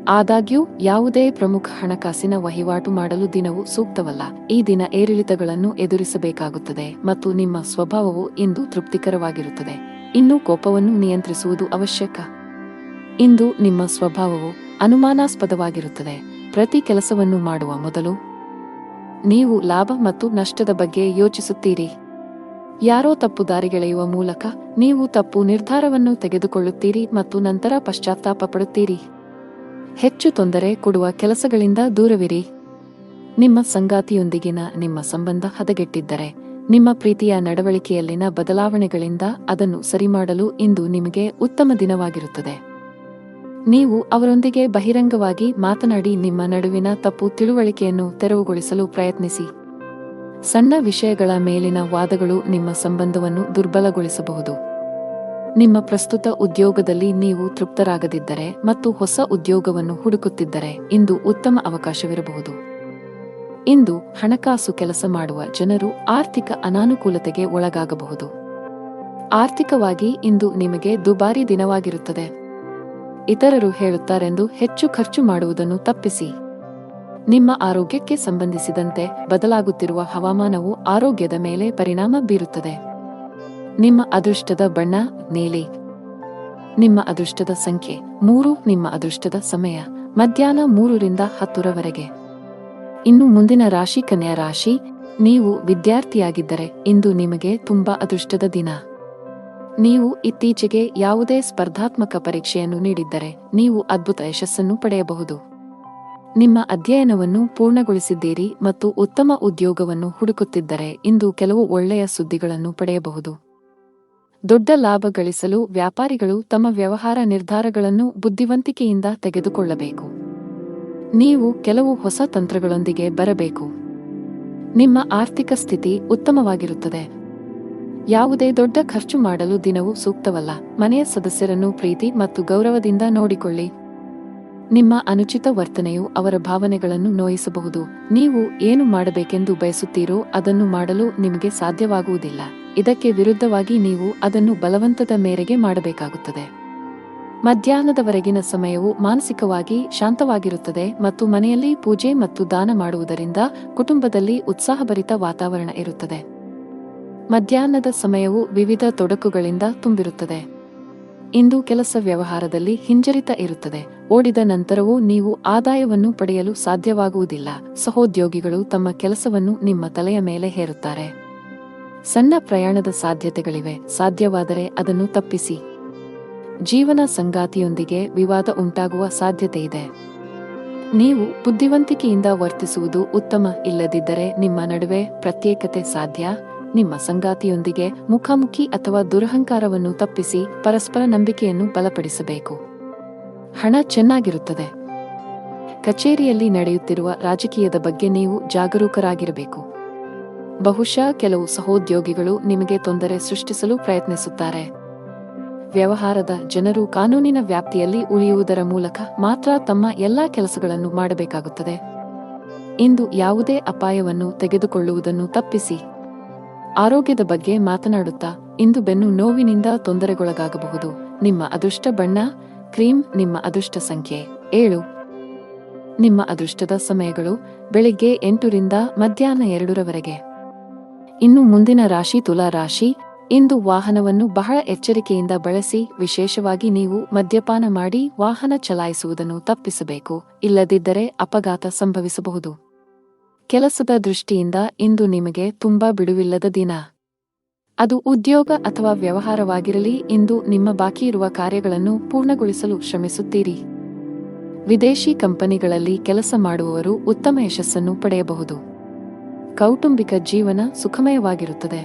ಆದಾಗ್ಯೂ ಯಾವುದೇ ಪ್ರಮುಖ ಹಣಕಾಸಿನ ವಹಿವಾಟು ಮಾಡಲು ದಿನವು ಸೂಕ್ತವಲ್ಲ. ಈ ದಿನ ಏರಿಳಿತಗಳನ್ನು ಎದುರಿಸಬೇಕಾಗುತ್ತದೆ ಮತ್ತು ನಿಮ್ಮ ಸ್ವಭಾವವು ಇಂದು ತೃಪ್ತಿಕರವಾಗಿರುತ್ತದೆ. ಇನ್ನು ಕೋಪವನ್ನು ನಿಯಂತ್ರಿಸುವುದು ಅವಶ್ಯಕ. ಇಂದು ನಿಮ್ಮ ಸ್ವಭಾವವು ಅನುಮಾನಾಸ್ಪದವಾಗಿರುತ್ತದೆ. ಪ್ರತಿ ಕೆಲಸವನ್ನು ಮಾಡುವ ಮೊದಲು ನೀವು ಲಾಭ ಮತ್ತು ನಷ್ಟದ ಬಗ್ಗೆ ಯೋಚಿಸುತ್ತೀರಿ. ಯಾರೋ ತಪ್ಪು ದಾರಿಗೆಳೆಯುವ ಮೂಲಕ ನೀವು ತಪ್ಪು ನಿರ್ಧಾರವನ್ನು ತೆಗೆದುಕೊಳ್ಳುತ್ತೀರಿ ಮತ್ತು ನಂತರ ಪಶ್ಚಾತ್ತಾಪ ಪಡುತ್ತೀರಿ. ಹೆಚ್ಚು ತೊಂದರೆ ಕೊಡುವ ಕೆಲಸಗಳಿಂದ ದೂರವಿರಿ. ನಿಮ್ಮ ಸಂಗಾತಿಯೊಂದಿಗಿನ ನಿಮ್ಮ ಸಂಬಂಧ ಹದಗೆಟ್ಟಿದ್ದರೆ ನಿಮ್ಮ ಪ್ರೀತಿಯ ನಡವಳಿಕೆಯಲ್ಲಿನ ಬದಲಾವಣೆಗಳಿಂದ ಅದನ್ನು ಸರಿಮಾಡಲು ಇಂದು ನಿಮಗೆ ಉತ್ತಮ ದಿನವಾಗಿರುತ್ತದೆ. ನೀವು ಅವರೊಂದಿಗೆ ಬಹಿರಂಗವಾಗಿ ಮಾತನಾಡಿ ನಿಮ್ಮ ನಡುವಿನ ತಪ್ಪು ತಿಳುವಳಿಕೆಯನ್ನು ತೆರವುಗೊಳಿಸಲು ಪ್ರಯತ್ನಿಸಿ. ಸಣ್ಣ ವಿಷಯಗಳ ಮೇಲಿನ ವಾದಗಳು ನಿಮ್ಮ ಸಂಬಂಧವನ್ನು ದುರ್ಬಲಗೊಳಿಸಬಹುದು. ನಿಮ್ಮ ಪ್ರಸ್ತುತ ಉದ್ಯೋಗದಲ್ಲಿ ನೀವು ತೃಪ್ತರಾಗದಿದ್ದರೆ ಮತ್ತು ಹೊಸ ಉದ್ಯೋಗವನ್ನು ಹುಡುಕುತ್ತಿದ್ದರೆ ಇಂದು ಉತ್ತಮ ಅವಕಾಶವಿರಬಹುದು. ಇಂದು ಹಣಕಾಸು ಕೆಲಸ ಮಾಡುವ ಜನರು ಆರ್ಥಿಕ ಅನಾನುಕೂಲತೆಗೆ ಒಳಗಾಗಬಹುದು. ಆರ್ಥಿಕವಾಗಿ ಇಂದು ನಿಮಗೆ ದುಬಾರಿ ದಿನವಾಗಿರುತ್ತದೆ. ಇತರರು ಹೇಳುತ್ತಾರೆಂದು ಹೆಚ್ಚು ಖರ್ಚು ಮಾಡುವುದನ್ನು ತಪ್ಪಿಸಿ. ನಿಮ್ಮ ಆರೋಗ್ಯಕ್ಕೆ ಸಂಬಂಧಿಸಿದಂತೆ ಬದಲಾಗುತ್ತಿರುವ ಹವಾಮಾನವು ಆರೋಗ್ಯದ ಮೇಲೆ ಪರಿಣಾಮ ಬೀರುತ್ತದೆ. ನಿಮ್ಮ ಅದೃಷ್ಟದ ಬಣ್ಣ ನೀಲಿ. ನಿಮ್ಮ ಅದೃಷ್ಟದ ಸಂಖ್ಯೆ 3. ನಿಮ್ಮ ಅದೃಷ್ಟದ ಸಮಯ ಮಧ್ಯಾಹ್ನ 3 ರಿಂದ 10 ಇನ್ನು ಮುಂದಿನ ರಾಶಿ ಕನ್ಯಾ ರಾಶಿ. ನೀವು ವಿದ್ಯಾರ್ಥಿಯಾಗಿದ್ದರೆ ಇಂದು ನಿಮಗೆ ತುಂಬಾ ಅದೃಷ್ಟದ ದಿನ. ನೀವು ಇತ್ತೀಚೆಗೆ ಯಾವುದೇ ಸ್ಪರ್ಧಾತ್ಮಕ ಪರೀಕ್ಷೆಯನ್ನು ನೀಡಿದ್ದರೆ ನೀವು ಅದ್ಭುತ ಯಶಸ್ಸನ್ನು ಪಡೆಯಬಹುದು. ನಿಮ್ಮ ಅಧ್ಯಯನವನ್ನು ಪೂರ್ಣಗೊಳಿಸಿದ್ದೀರಿ ಮತ್ತು ಉತ್ತಮ ಉದ್ಯೋಗವನ್ನು ಹುಡುಕುತ್ತಿದ್ದರೆ ಇಂದು ಕೆಲವು ಒಳ್ಳೆಯ ಸುದ್ದಿಗಳನ್ನು ಪಡೆಯಬಹುದು. ದೊಡ್ಡ ಲಾಭ ಗಳಿಸಲು ವ್ಯಾಪಾರಿಗಳು ತಮ್ಮ ವ್ಯವಹಾರ ನಿರ್ಧಾರಗಳನ್ನು ಬುದ್ಧಿವಂತಿಕೆಯಿಂದ ತೆಗೆದುಕೊಳ್ಳಬೇಕು. ನೀವು ಕೆಲವು ಹೊಸ ತಂತ್ರಗಳೊಂದಿಗೆ ಬರಬೇಕು. ನಿಮ್ಮ ಆರ್ಥಿಕ ಸ್ಥಿತಿ ಉತ್ತಮವಾಗಿರುತ್ತದೆ. ಯಾವುದೇ ದೊಡ್ಡ ಖರ್ಚು ಮಾಡಲು ದಿನವು ಸೂಕ್ತವಲ್ಲ. ಮನೆಯ ಸದಸ್ಯರನ್ನು ಪ್ರೀತಿ ಮತ್ತು ಗೌರವದಿಂದ ನೋಡಿಕೊಳ್ಳಿ. ನಿಮ್ಮ ಅನುಚಿತ ವರ್ತನೆಯು ಅವರ ಭಾವನೆಗಳನ್ನು ನೋಯಿಸಬಹುದು. ನೀವು ಏನು ಮಾಡಬೇಕೆಂದು ಬಯಸುತ್ತೀರೋ ಅದನ್ನು ಮಾಡಲು ನಿಮಗೆ ಸಾಧ್ಯವಾಗುವುದಿಲ್ಲ. ಇದಕ್ಕೆ ವಿರುದ್ಧವಾಗಿ ನೀವು ಅದನ್ನು ಬಲವಂತದ ಮೇರೆಗೆ ಮಾಡಬೇಕಾಗುತ್ತದೆ. ಮಧ್ಯಾಹ್ನದವರೆಗಿನ ಸಮಯವು ಮಾನಸಿಕವಾಗಿ ಶಾಂತವಾಗಿರುತ್ತದೆ ಮತ್ತು ಮನೆಯಲ್ಲಿ ಪೂಜೆ ಮತ್ತು ದಾನ ಮಾಡುವುದರಿಂದ ಕುಟುಂಬದಲ್ಲಿ ಉತ್ಸಾಹಭರಿತ ವಾತಾವರಣ ಇರುತ್ತದೆ. ಮಧ್ಯಾಹ್ನದ ಸಮಯವು ವಿವಿಧ ತೊಡಕುಗಳಿಂದ ತುಂಬಿರುತ್ತದೆ. ಇಂದು ಕೆಲಸ ವ್ಯವಹಾರದಲ್ಲಿ ಹಿಂಜರಿತ ಇರುತ್ತದೆ. ಓಡಿದ ನಂತರವೂ ನೀವು ಆದಾಯವನ್ನು ಪಡೆಯಲು ಸಾಧ್ಯವಾಗುವುದಿಲ್ಲ. ಸಹೋದ್ಯೋಗಿಗಳು ತಮ್ಮ ಕೆಲಸವನ್ನು ನಿಮ್ಮ ತಲೆಯ ಮೇಲೆ ಹೇರುತ್ತಾರೆ. ಸಣ್ಣ ಪ್ರಯಾಣದ ಸಾಧ್ಯತೆಗಳಿವೆ. ಸಾಧ್ಯವಾದರೆ ಅದನ್ನು ತಪ್ಪಿಸಿ. ಜೀವನ ಸಂಗಾತಿಯೊಂದಿಗೆ ವಿವಾದ ಉಂಟಾಗುವ ಸಾಧ್ಯತೆಯಿದೆ. ನೀವು ಬುದ್ಧಿವಂತಿಕೆಯಿಂದ ವರ್ತಿಸುವುದು ಉತ್ತಮ. ಇಲ್ಲದಿದ್ದರೆ ನಿಮ್ಮ ನಡುವೆ ಪ್ರತ್ಯೇಕತೆ ಸಾಧ್ಯ. ನಿಮ್ಮ ಸಂಗಾತಿಯೊಂದಿಗೆ ಮುಖಾಮುಖಿ ಅಥವಾ ದುರಹಂಕಾರವನ್ನು ತಪ್ಪಿಸಿ ಪರಸ್ಪರ ನಂಬಿಕೆಯನ್ನು ಬಲಪಡಿಸಬೇಕು. ಹಣ ಚೆನ್ನಾಗಿರುತ್ತದೆ. ಕಚೇರಿಯಲ್ಲಿ ನಡೆಯುತ್ತಿರುವ ರಾಜಕೀಯದ ಬಗ್ಗೆ ನೀವು ಜಾಗರೂಕರಾಗಿರಬೇಕು. ಬಹುಶಃ ಕೆಲವು ಸಹೋದ್ಯೋಗಿಗಳು ನಿಮಗೆ ತೊಂದರೆ ಸೃಷ್ಟಿಸಲು ಪ್ರಯತ್ನಿಸುತ್ತಾರೆ. ವ್ಯವಹಾರದ ಜನರು ಕಾನೂನಿನ ವ್ಯಾಪ್ತಿಯಲ್ಲಿ ಉಳಿಯುವುದರ ಮೂಲಕ ಮಾತ್ರ ತಮ್ಮ ಎಲ್ಲಾ ಕೆಲಸಗಳನ್ನು ಮಾಡಬೇಕಾಗುತ್ತದೆ. ಇಂದು ಯಾವುದೇ ಅಪಾಯವನ್ನು ತೆಗೆದುಕೊಳ್ಳುವುದನ್ನು ತಪ್ಪಿಸಿ. ಆರೋಗ್ಯದ ಬಗ್ಗೆ ಮಾತನಾಡುತ್ತಾ ಇಂದು ಬೆನ್ನು ನೋವಿನಿಂದ ತೊಂದರೆಗೊಳಗಾಗಬಹುದು. ನಿಮ್ಮ ಅದೃಷ್ಟ ಬಣ್ಣ ಕ್ರೀಮ್. ನಿಮ್ಮ ಅದೃಷ್ಟ ಸಂಖ್ಯೆ 7. ನಿಮ್ಮ ಅದೃಷ್ಟದ ಸಮಯಗಳು ಬೆಳಿಗ್ಗೆ 8 ರಿಂದ ಮಧ್ಯಾಹ್ನ 2 ಇನ್ನು ಮುಂದಿನ ರಾಶಿ ತುಲಾ ರಾಶಿ. ಇಂದು ವಾಹನವನ್ನು ಬಹಳ ಎಚ್ಚರಿಕೆಯಿಂದ ಬಳಸಿ. ವಿಶೇಷವಾಗಿ ನೀವು ಮದ್ಯಪಾನ ಮಾಡಿ ವಾಹನ ಚಲಾಯಿಸುವುದನ್ನು ತಪ್ಪಿಸಬೇಕು. ಇಲ್ಲದಿದ್ದರೆ ಅಪಘಾತ ಸಂಭವಿಸಬಹುದು. ಕೆಲಸದ ದೃಷ್ಟಿಯಿಂದ ಇಂದು ನಿಮಗೆ ತುಂಬಾ ಬಿಡುವಿಲ್ಲದ ದಿನ. ಅದು ಉದ್ಯೋಗ ಅಥವಾ ವ್ಯವಹಾರವಾಗಿರಲಿ, ಇಂದು ನಿಮ್ಮ ಬಾಕಿ ಇರುವ ಕಾರ್ಯಗಳನ್ನು ಪೂರ್ಣಗೊಳಿಸಲು ಶ್ರಮಿಸುತ್ತೀರಿ. ವಿದೇಶಿ ಕಂಪನಿಗಳಲ್ಲಿ ಕೆಲಸ ಮಾಡುವವರು ಉತ್ತಮ ಯಶಸ್ಸನ್ನು ಪಡೆಯಬಹುದು. ಕೌಟುಂಬಿಕ ಜೀವನ ಸುಖಮಯವಾಗಿರುತ್ತದೆ.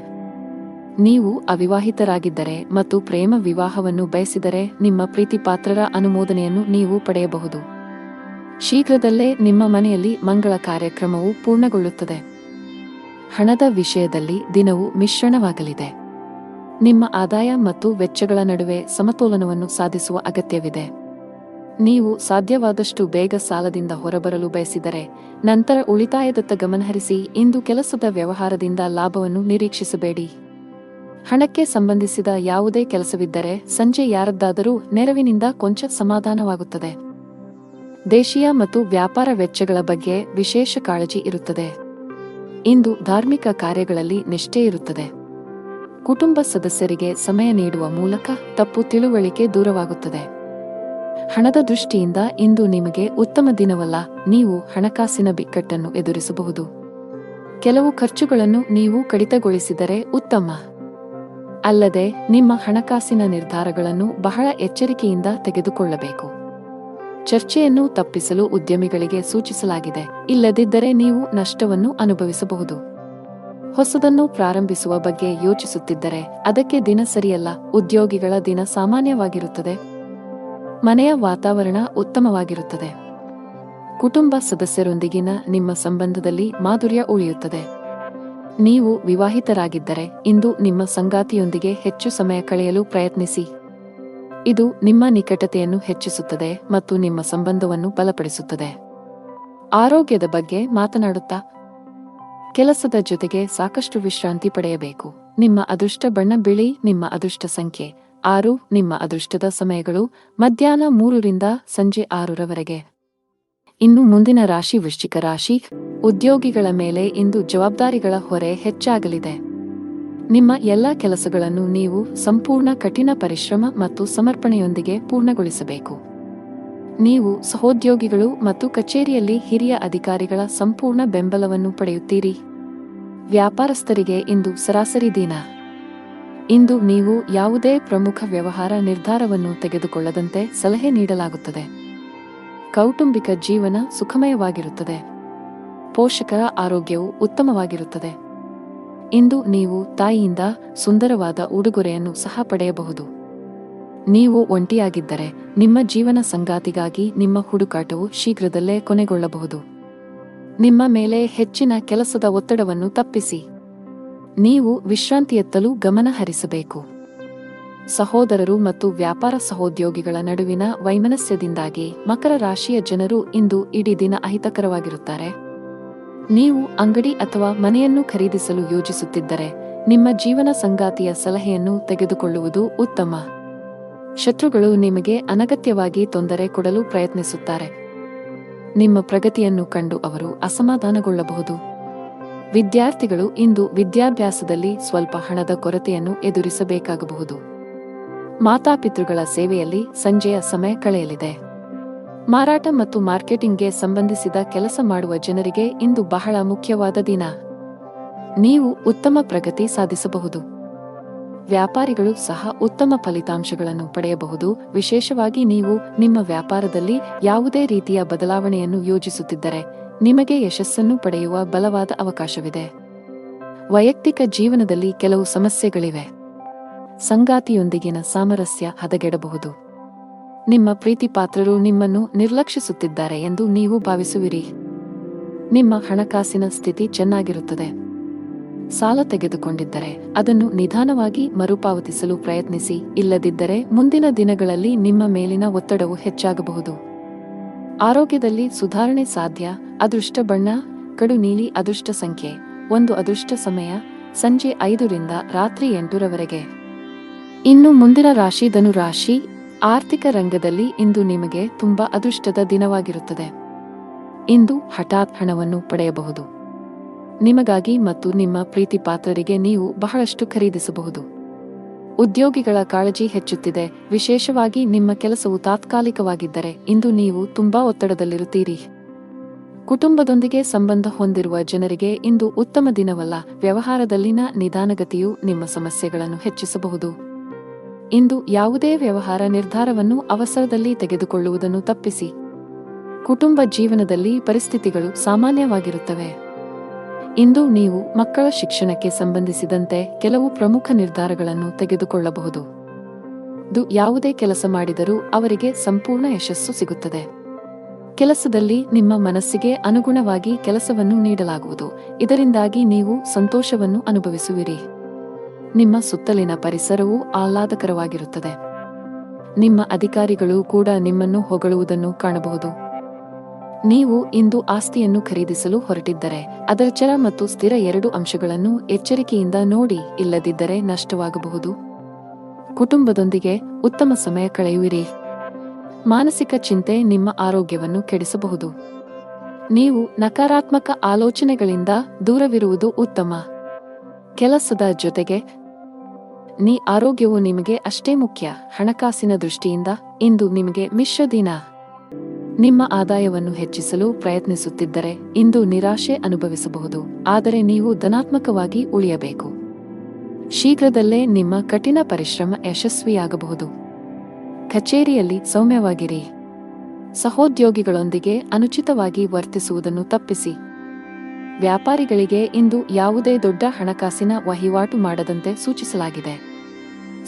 ನೀವು ಅವಿವಾಹಿತರಾಗಿದ್ದರೆ ಮತ್ತು ಪ್ರೇಮ ವಿವಾಹವನ್ನು ಬಯಸಿದರೆ ನಿಮ್ಮ ಪ್ರೀತಿಪಾತ್ರರ ಅನುಮೋದನೆಯನ್ನು ನೀವು ಪಡೆಯಬಹುದು. ಶೀಘ್ರದಲ್ಲೇ ನಿಮ್ಮ ಮನೆಯಲ್ಲಿ ಮಂಗಳ ಕಾರ್ಯಕ್ರಮವು ಪೂರ್ಣಗೊಳ್ಳುತ್ತದೆ. ಹಣದ ವಿಷಯದಲ್ಲಿ ದಿನವು ಮಿಶ್ರಣವಾಗಲಿದೆ. ನಿಮ್ಮ ಆದಾಯ ಮತ್ತು ವೆಚ್ಚಗಳ ನಡುವೆ ಸಮತೋಲನವನ್ನು ಸಾಧಿಸುವ ಅಗತ್ಯವಿದೆ. ನೀವು ಸಾಧ್ಯವಾದಷ್ಟು ಬೇಗ ಸಾಲದಿಂದ ಹೊರಬರಲು ಬಯಸಿದರೆ ನಂತರ ಉಳಿತಾಯದತ್ತ ಗಮನಹರಿಸಿ. ಇಂದು ಕೆಲಸದ ವ್ಯವಹಾರದಿಂದ ಲಾಭವನ್ನು ನಿರೀಕ್ಷಿಸಬೇಡಿ. ಹಣಕ್ಕೆ ಸಂಬಂಧಿಸಿದ ಯಾವುದೇ ಕೆಲಸವಿದ್ದರೆ ಸಂಜೆ ಯಾರದ್ದಾದರೂ ನೆರವಿನಿಂದ ಕೊಂಚ ಸಮಾಧಾನವಾಗುತ್ತದೆ. ದೇಶೀಯ ಮತ್ತು ವ್ಯಾಪಾರ ವೆಚ್ಚಗಳ ಬಗ್ಗೆ ವಿಶೇಷ ಕಾಳಜಿ ಇರುತ್ತದೆ. ಇಂದು ಧಾರ್ಮಿಕ ಕಾರ್ಯಗಳಲ್ಲಿ ನಿಷ್ಠೆ ಇರುತ್ತದೆ. ಕುಟುಂಬ ಸದಸ್ಯರಿಗೆ ಸಮಯ ನೀಡುವ ಮೂಲಕ ತಪ್ಪು ತಿಳುವಳಿಕೆ ದೂರವಾಗುತ್ತದೆ. ಹಣದ ದೃಷ್ಟಿಯಿಂದ ಇಂದು ನಿಮಗೆ ಉತ್ತಮ ದಿನವಲ್ಲ. ನೀವು ಹಣಕಾಸಿನ ಬಿಕ್ಕಟ್ಟನ್ನು ಎದುರಿಸಬಹುದು. ಕೆಲವು ಖರ್ಚುಗಳನ್ನು ನೀವು ಕಡಿತಗೊಳಿಸಿದರೆ ಉತ್ತಮ. ಅಲ್ಲದೆ ನಿಮ್ಮ ಹಣಕಾಸಿನ ನಿರ್ಧಾರಗಳನ್ನು ಬಹಳ ಎಚ್ಚರಿಕೆಯಿಂದ ತೆಗೆದುಕೊಳ್ಳಬೇಕು. ಚರ್ಚೆಯನ್ನು ತಪ್ಪಿಸಲು ಉದ್ಯಮಿಗಳಿಗೆ ಸೂಚಿಸಲಾಗಿದೆ, ಇಲ್ಲದಿದ್ದರೆ ನೀವು ನಷ್ಟವನ್ನು ಅನುಭವಿಸಬಹುದು. ಹೊಸದನ್ನು ಪ್ರಾರಂಭಿಸುವ ಬಗ್ಗೆ ಯೋಚಿಸುತ್ತಿದ್ದರೆ ಅದಕ್ಕೆ ದಿನ ಸರಿಯಲ್ಲ. ಉದ್ಯೋಗಿಗಳ ದಿನ ಸಾಮಾನ್ಯವಾಗಿರುತ್ತದೆ. ಮನೆಯ ವಾತಾವರಣ ಉತ್ತಮವಾಗಿರುತ್ತದೆ. ಕುಟುಂಬ ಸದಸ್ಯರೊಂದಿಗಿನ ನಿಮ್ಮ ಸಂಬಂಧದಲ್ಲಿ ಮಾಧುರ್ಯ ಉಳಿಯುತ್ತದೆ. ನೀವು ವಿವಾಹಿತರಾಗಿದ್ದರೆ ಇಂದು ನಿಮ್ಮ ಸಂಗಾತಿಯೊಂದಿಗೆ ಹೆಚ್ಚು ಸಮಯ ಕಳೆಯಲು ಪ್ರಯತ್ನಿಸಿ. ಇದು ನಿಮ್ಮ ನಿಕಟತೆಯನ್ನು ಹೆಚ್ಚಿಸುತ್ತದೆ ಮತ್ತು ನಿಮ್ಮ ಸಂಬಂಧವನ್ನು ಬಲಪಡಿಸುತ್ತದೆ. ಆರೋಗ್ಯದ ಬಗ್ಗೆ ಮಾತನಾಡುತ್ತಾ ಕೆಲಸದ ಜೊತೆಗೆ ಸಾಕಷ್ಟು ವಿಶ್ರಾಂತಿ ಪಡೆಯಬೇಕು. ನಿಮ್ಮ ಅದೃಷ್ಟ ಬಣ್ಣ ಬಿಳಿ. ನಿಮ್ಮ ಅದೃಷ್ಟ ಸಂಖ್ಯೆ 6. ನಿಮ್ಮ ಅದೃಷ್ಟದ ಸಮಯಗಳು ಮಧ್ಯಾಹ್ನ 3 ರಿಂದ ಸಂಜೆ 6ರವರೆಗೆ. ಇನ್ನು ಮುಂದಿನ ರಾಶಿ ವೃಶ್ಚಿಕ ರಾಶಿ. ಉದ್ಯೋಗಿಗಳ ಮೇಲೆ ಇಂದು ಜವಾಬ್ದಾರಿಗಳ ಹೊರೆ ಹೆಚ್ಚಾಗಲಿದೆ. ನಿಮ್ಮ ಎಲ್ಲ ಕೆಲಸಗಳನ್ನು ನೀವು ಸಂಪೂರ್ಣ ಕಠಿಣ ಪರಿಶ್ರಮ ಮತ್ತು ಸಮರ್ಪಣೆಯೊಂದಿಗೆ ಪೂರ್ಣಗೊಳಿಸಬೇಕು. ನೀವು ಸಹೋದ್ಯೋಗಿಗಳು ಮತ್ತು ಕಚೇರಿಯಲ್ಲಿ ಹಿರಿಯ ಅಧಿಕಾರಿಗಳ ಸಂಪೂರ್ಣ ಬೆಂಬಲವನ್ನು ಪಡೆಯುತ್ತೀರಿ. ವ್ಯಾಪಾರಸ್ಥರಿಗೆ ಇಂದು ಸರಾಸರಿ ದಿನ. ಇಂದು ನೀವು ಯಾವುದೇ ಪ್ರಮುಖ ವ್ಯವಹಾರ ನಿರ್ಧಾರವನ್ನು ತೆಗೆದುಕೊಳ್ಳದಂತೆ ಸಲಹೆ ನೀಡಲಾಗುತ್ತದೆ. ಕೌಟುಂಬಿಕ ಜೀವನ ಸುಖಮಯವಾಗಿರುತ್ತದೆ. ಪೋಷಕರ ಆರೋಗ್ಯವು ಉತ್ತಮವಾಗಿರುತ್ತದೆ. ಇಂದು ನೀವು ತಾಯಿಯಿಂದ ಸುಂದರವಾದ ಉಡುಗೊರೆಯನ್ನು ಸಹ ಪಡೆಯಬಹುದು. ನೀವು ಒಂಟಿಯಾಗಿದ್ದರೆ ನಿಮ್ಮ ಜೀವನ ಸಂಗಾತಿಗಾಗಿ ನಿಮ್ಮ ಹುಡುಕಾಟವು ಶೀಘ್ರದಲ್ಲೇ ಕೊನೆಗೊಳ್ಳಬಹುದು. ನಿಮ್ಮ ಮೇಲೆ ಹೆಚ್ಚಿನ ಕೆಲಸದ ಒತ್ತಡವನ್ನು ತಪ್ಪಿಸಿ. ನೀವು ವಿಶ್ರಾಂತಿಯತ್ತಲೂ ಗಮನ ಹರಿಸಬೇಕು. ಸಹೋದರರು ಮತ್ತು ವ್ಯಾಪಾರ ಸಹೋದ್ಯೋಗಿಗಳ ನಡುವಿನ ವೈಮನಸ್ಯದಿಂದಾಗಿ ಮಕರ ರಾಶಿಯ ಜನರು ಇಂದು ಇಡೀ ದಿನ ಅಹಿತಕರವಾಗಿರುತ್ತಾರೆ. ನೀವು ಅಂಗಡಿ ಅಥವಾ ಮನೆಯನ್ನು ಖರೀದಿಸಲು ಯೋಜಿಸುತ್ತಿದ್ದರೆ ನಿಮ್ಮ ಜೀವನ ಸಂಗಾತಿಯ ಸಲಹೆಯನ್ನು ತೆಗೆದುಕೊಳ್ಳುವುದು ಉತ್ತಮ. ಶತ್ರುಗಳು ನಿಮಗೆ ಅನಗತ್ಯವಾಗಿ ತೊಂದರೆ ಕೊಡಲು ಪ್ರಯತ್ನಿಸುತ್ತಾರೆ. ನಿಮ್ಮ ಪ್ರಗತಿಯನ್ನು ಕಂಡು ಅವರು ಅಸಮಾಧಾನಗೊಳ್ಳಬಹುದು. ವಿದ್ಯಾರ್ಥಿಗಳು ಇಂದು ವಿದ್ಯಾಭ್ಯಾಸದಲ್ಲಿ ಸ್ವಲ್ಪ ಹಣದ ಕೊರತೆಯನ್ನು ಎದುರಿಸಬೇಕಾಗಬಹುದು. ಮಾತಾಪಿತೃಗಳ ಸೇವೆಯಲ್ಲಿ ಸಂಜೆಯ ಸಮಯ ಕಳೆಯಲಿದೆ. ಮಾರಾಟ ಮತ್ತು ಮಾರ್ಕೆಟಿಂಗ್ಗೆ ಸಂಬಂಧಿಸಿದ ಕೆಲಸ ಮಾಡುವ ಜನರಿಗೆ ಇಂದು ಬಹಳ ಮುಖ್ಯವಾದ ದಿನ. ನೀವು ಉತ್ತಮ ಪ್ರಗತಿ ಸಾಧಿಸಬಹುದು. ವ್ಯಾಪಾರಿಗಳು ಸಹ ಉತ್ತಮ ಫಲಿತಾಂಶಗಳನ್ನು ಪಡೆಯಬಹುದು. ವಿಶೇಷವಾಗಿ ನೀವು ನಿಮ್ಮ ವ್ಯಾಪಾರದಲ್ಲಿ ಯಾವುದೇ ರೀತಿಯ ಬದಲಾವಣೆಯನ್ನು ಯೋಜಿಸುತ್ತಿದ್ದರೆ ನಿಮಗೆ ಯಶಸ್ಸನ್ನು ಪಡೆಯುವ ಬಲವಾದ ಅವಕಾಶವಿದೆ. ವೈಯಕ್ತಿಕ ಜೀವನದಲ್ಲಿ ಕೆಲವು ಸಮಸ್ಯೆಗಳಿವೆ. ಸಂಗಾತಿಯೊಂದಿಗಿನ ಸಾಮರಸ್ಯ ಹದಗೆಡಬಹುದು. ನಿಮ್ಮ ಪ್ರೀತಿಪಾತ್ರರು ನಿಮ್ಮನ್ನು ನಿರ್ಲಕ್ಷಿಸುತ್ತಿದ್ದಾರೆ ಎಂದು ನೀವು ಭಾವಿಸುವಿರಿ. ನಿಮ್ಮ ಹಣಕಾಸಿನ ಸ್ಥಿತಿ ಚೆನ್ನಾಗಿರುತ್ತದೆ. ಸಾಲ ತೆಗೆದುಕೊಂಡಿದ್ದರೆ ಅದನ್ನು ನಿಧಾನವಾಗಿ ಮರುಪಾವತಿಸಲು ಪ್ರಯತ್ನಿಸಿ. ಇಲ್ಲದಿದ್ದರೆ ಮುಂದಿನ ದಿನಗಳಲ್ಲಿ ನಿಮ್ಮ ಮೇಲಿನ ಒತ್ತಡವು ಹೆಚ್ಚಾಗಬಹುದು. ಆರೋಗ್ಯದಲ್ಲಿ ಸುಧಾರಣೆ ಸಾಧ್ಯ. ಅದೃಷ್ಟ ಬಣ್ಣ ಕಡು ನೀಲಿ. ಅದೃಷ್ಟ ಸಂಖ್ಯೆ 1. ಅದೃಷ್ಟ ಸಮಯ ಸಂಜೆ 5 ರಿಂದ ರಾತ್ರಿ 8ರವರೆಗೆ. ಇನ್ನು ಮುಂದಿನ ರಾಶಿ ಧನು ರಾಶಿ. ಆರ್ಥಿಕ ರಂಗದಲ್ಲಿ ಇಂದು ನಿಮಗೆ ತುಂಬಾ ಅದೃಷ್ಟದ ದಿನವಾಗಿರುತ್ತದೆ. ಇಂದು ಹಠಾತ್ ಹಣವನ್ನು ಪಡೆಯಬಹುದು. ನಿಮಗಾಗಿ ಮತ್ತು ನಿಮ್ಮ ಪ್ರೀತಿಪಾತ್ರರಿಗೆ ನೀವು ಬಹಳಷ್ಟು ಖರೀದಿಸಬಹುದು. ಉದ್ಯೋಗಿಗಳ ಕಾಳಜಿ ಹೆಚ್ಚುತ್ತಿದೆ. ವಿಶೇಷವಾಗಿ ನಿಮ್ಮ ಕೆಲಸವು ತಾತ್ಕಾಲಿಕವಾಗಿದ್ದರೆ ಇಂದು ನೀವು ತುಂಬಾ ಒತ್ತಡದಲ್ಲಿರುತ್ತೀರಿ. ಕುಟುಂಬದೊಂದಿಗೆ ಸಂಬಂಧ ಹೊಂದಿರುವ ಜನರಿಗೆ ಇಂದು ಉತ್ತಮ ದಿನವಲ್ಲ. ವ್ಯವಹಾರದಲ್ಲಿನ ನಿಧಾನಗತಿಯು ನಿಮ್ಮ ಸಮಸ್ಯೆಗಳನ್ನು ಹೆಚ್ಚಿಸಬಹುದು. ಇಂದು ಯಾವುದೇ ವ್ಯವಹಾರ ನಿರ್ಧಾರವನ್ನು ಅವಸರದಲ್ಲಿ ತೆಗೆದುಕೊಳ್ಳುವುದನ್ನು ತಪ್ಪಿಸಿ. ಕುಟುಂಬ ಜೀವನದಲ್ಲಿ ಪರಿಸ್ಥಿತಿಗಳು ಸಾಮಾನ್ಯವಾಗಿರುತ್ತವೆ. ಇಂದು ನೀವು ಮಕ್ಕಳ ಶಿಕ್ಷಣಕ್ಕೆ ಸಂಬಂಧಿಸಿದಂತೆ ಕೆಲವು ಪ್ರಮುಖ ನಿರ್ಧಾರಗಳನ್ನು ತೆಗೆದುಕೊಳ್ಳಬಹುದು. ಯಾವುದೇ ಕೆಲಸ ಮಾಡಿದರೂ ಅವರಿಗೆ ಸಂಪೂರ್ಣ ಯಶಸ್ಸು ಸಿಗುತ್ತದೆ. ಕೆಲಸದಲ್ಲಿ ನಿಮ್ಮ ಮನಸ್ಸಿಗೆ ಅನುಗುಣವಾಗಿ ಕೆಲಸವನ್ನು ನೀಡಲಾಗುವುದು. ಇದರಿಂದಾಗಿ ನೀವು ಸಂತೋಷವನ್ನು ಅನುಭವಿಸುವಿರಿ. ನಿಮ್ಮ ಸುತ್ತಲಿನ ಪರಿಸರವು ಆಹ್ಲಾದಕರವಾಗಿರುತ್ತದೆ. ನಿಮ್ಮ ಅಧಿಕಾರಿಗಳು ಕೂಡ ನಿಮ್ಮನ್ನು ಹೊಗಳುವುದನ್ನು ಕಾಣಬಹುದು. ನೀವು ಇಂದು ಆಸ್ತಿಯನ್ನು ಖರೀದಿಸಲು ಹೊರಟಿದ್ದರೆ ಅದರ ಚರ ಮತ್ತು ಸ್ಥಿರ ಎರಡು ಅಂಶಗಳನ್ನು ಎಚ್ಚರಿಕೆಯಿಂದ ನೋಡಿ, ಇಲ್ಲದಿದ್ದರೆ ನಷ್ಟವಾಗಬಹುದು. ಕುಟುಂಬದೊಂದಿಗೆ ಉತ್ತಮ ಸಮಯ ಕಳೆಯುವಿರಿ. ಮಾನಸಿಕ ಚಿಂತೆ ನಿಮ್ಮ ಆರೋಗ್ಯವನ್ನು ಕೆಡಿಸಬಹುದು. ನೀವು ನಕಾರಾತ್ಮಕ ಆಲೋಚನೆಗಳಿಂದ ದೂರವಿರುವುದು ಉತ್ತಮ. ಕೆಲಸದ ಜೊತೆಗೆ ಆರೋಗ್ಯವು ನಿಮಗೆ ಅಷ್ಟೇ ಮುಖ್ಯ. ಹಣಕಾಸಿನ ದೃಷ್ಟಿಯಿಂದ ಇಂದು ನಿಮಗೆ ಮಿಶ್ರ ದಿನ. ನಿಮ್ಮ ಆದಾಯವನ್ನು ಹೆಚ್ಚಿಸಲು ಪ್ರಯತ್ನಿಸುತ್ತಿದ್ದರೆ ಇಂದು ನಿರಾಶೆ ಅನುಭವಿಸಬಹುದು. ಆದರೆ ನೀವು ಧನಾತ್ಮಕವಾಗಿ ಉಳಿಯಬೇಕು. ಶೀಘ್ರದಲ್ಲೇ ನಿಮ್ಮ ಕಠಿಣ ಪರಿಶ್ರಮ ಯಶಸ್ವಿಯಾಗಬಹುದು. ಕಚೇರಿಯಲ್ಲಿ ಸೌಮ್ಯವಾಗಿರಿ. ಸಹೋದ್ಯೋಗಿಗಳೊಂದಿಗೆ ಅನುಚಿತವಾಗಿ ವರ್ತಿಸುವುದನ್ನು ತಪ್ಪಿಸಿ. ವ್ಯಾಪಾರಿಗಳಿಗೆ ಇಂದು ಯಾವುದೇ ದೊಡ್ಡ ಹಣಕಾಸಿನ ವಹಿವಾಟು ಮಾಡದಂತೆ ಸೂಚಿಸಲಾಗಿದೆ.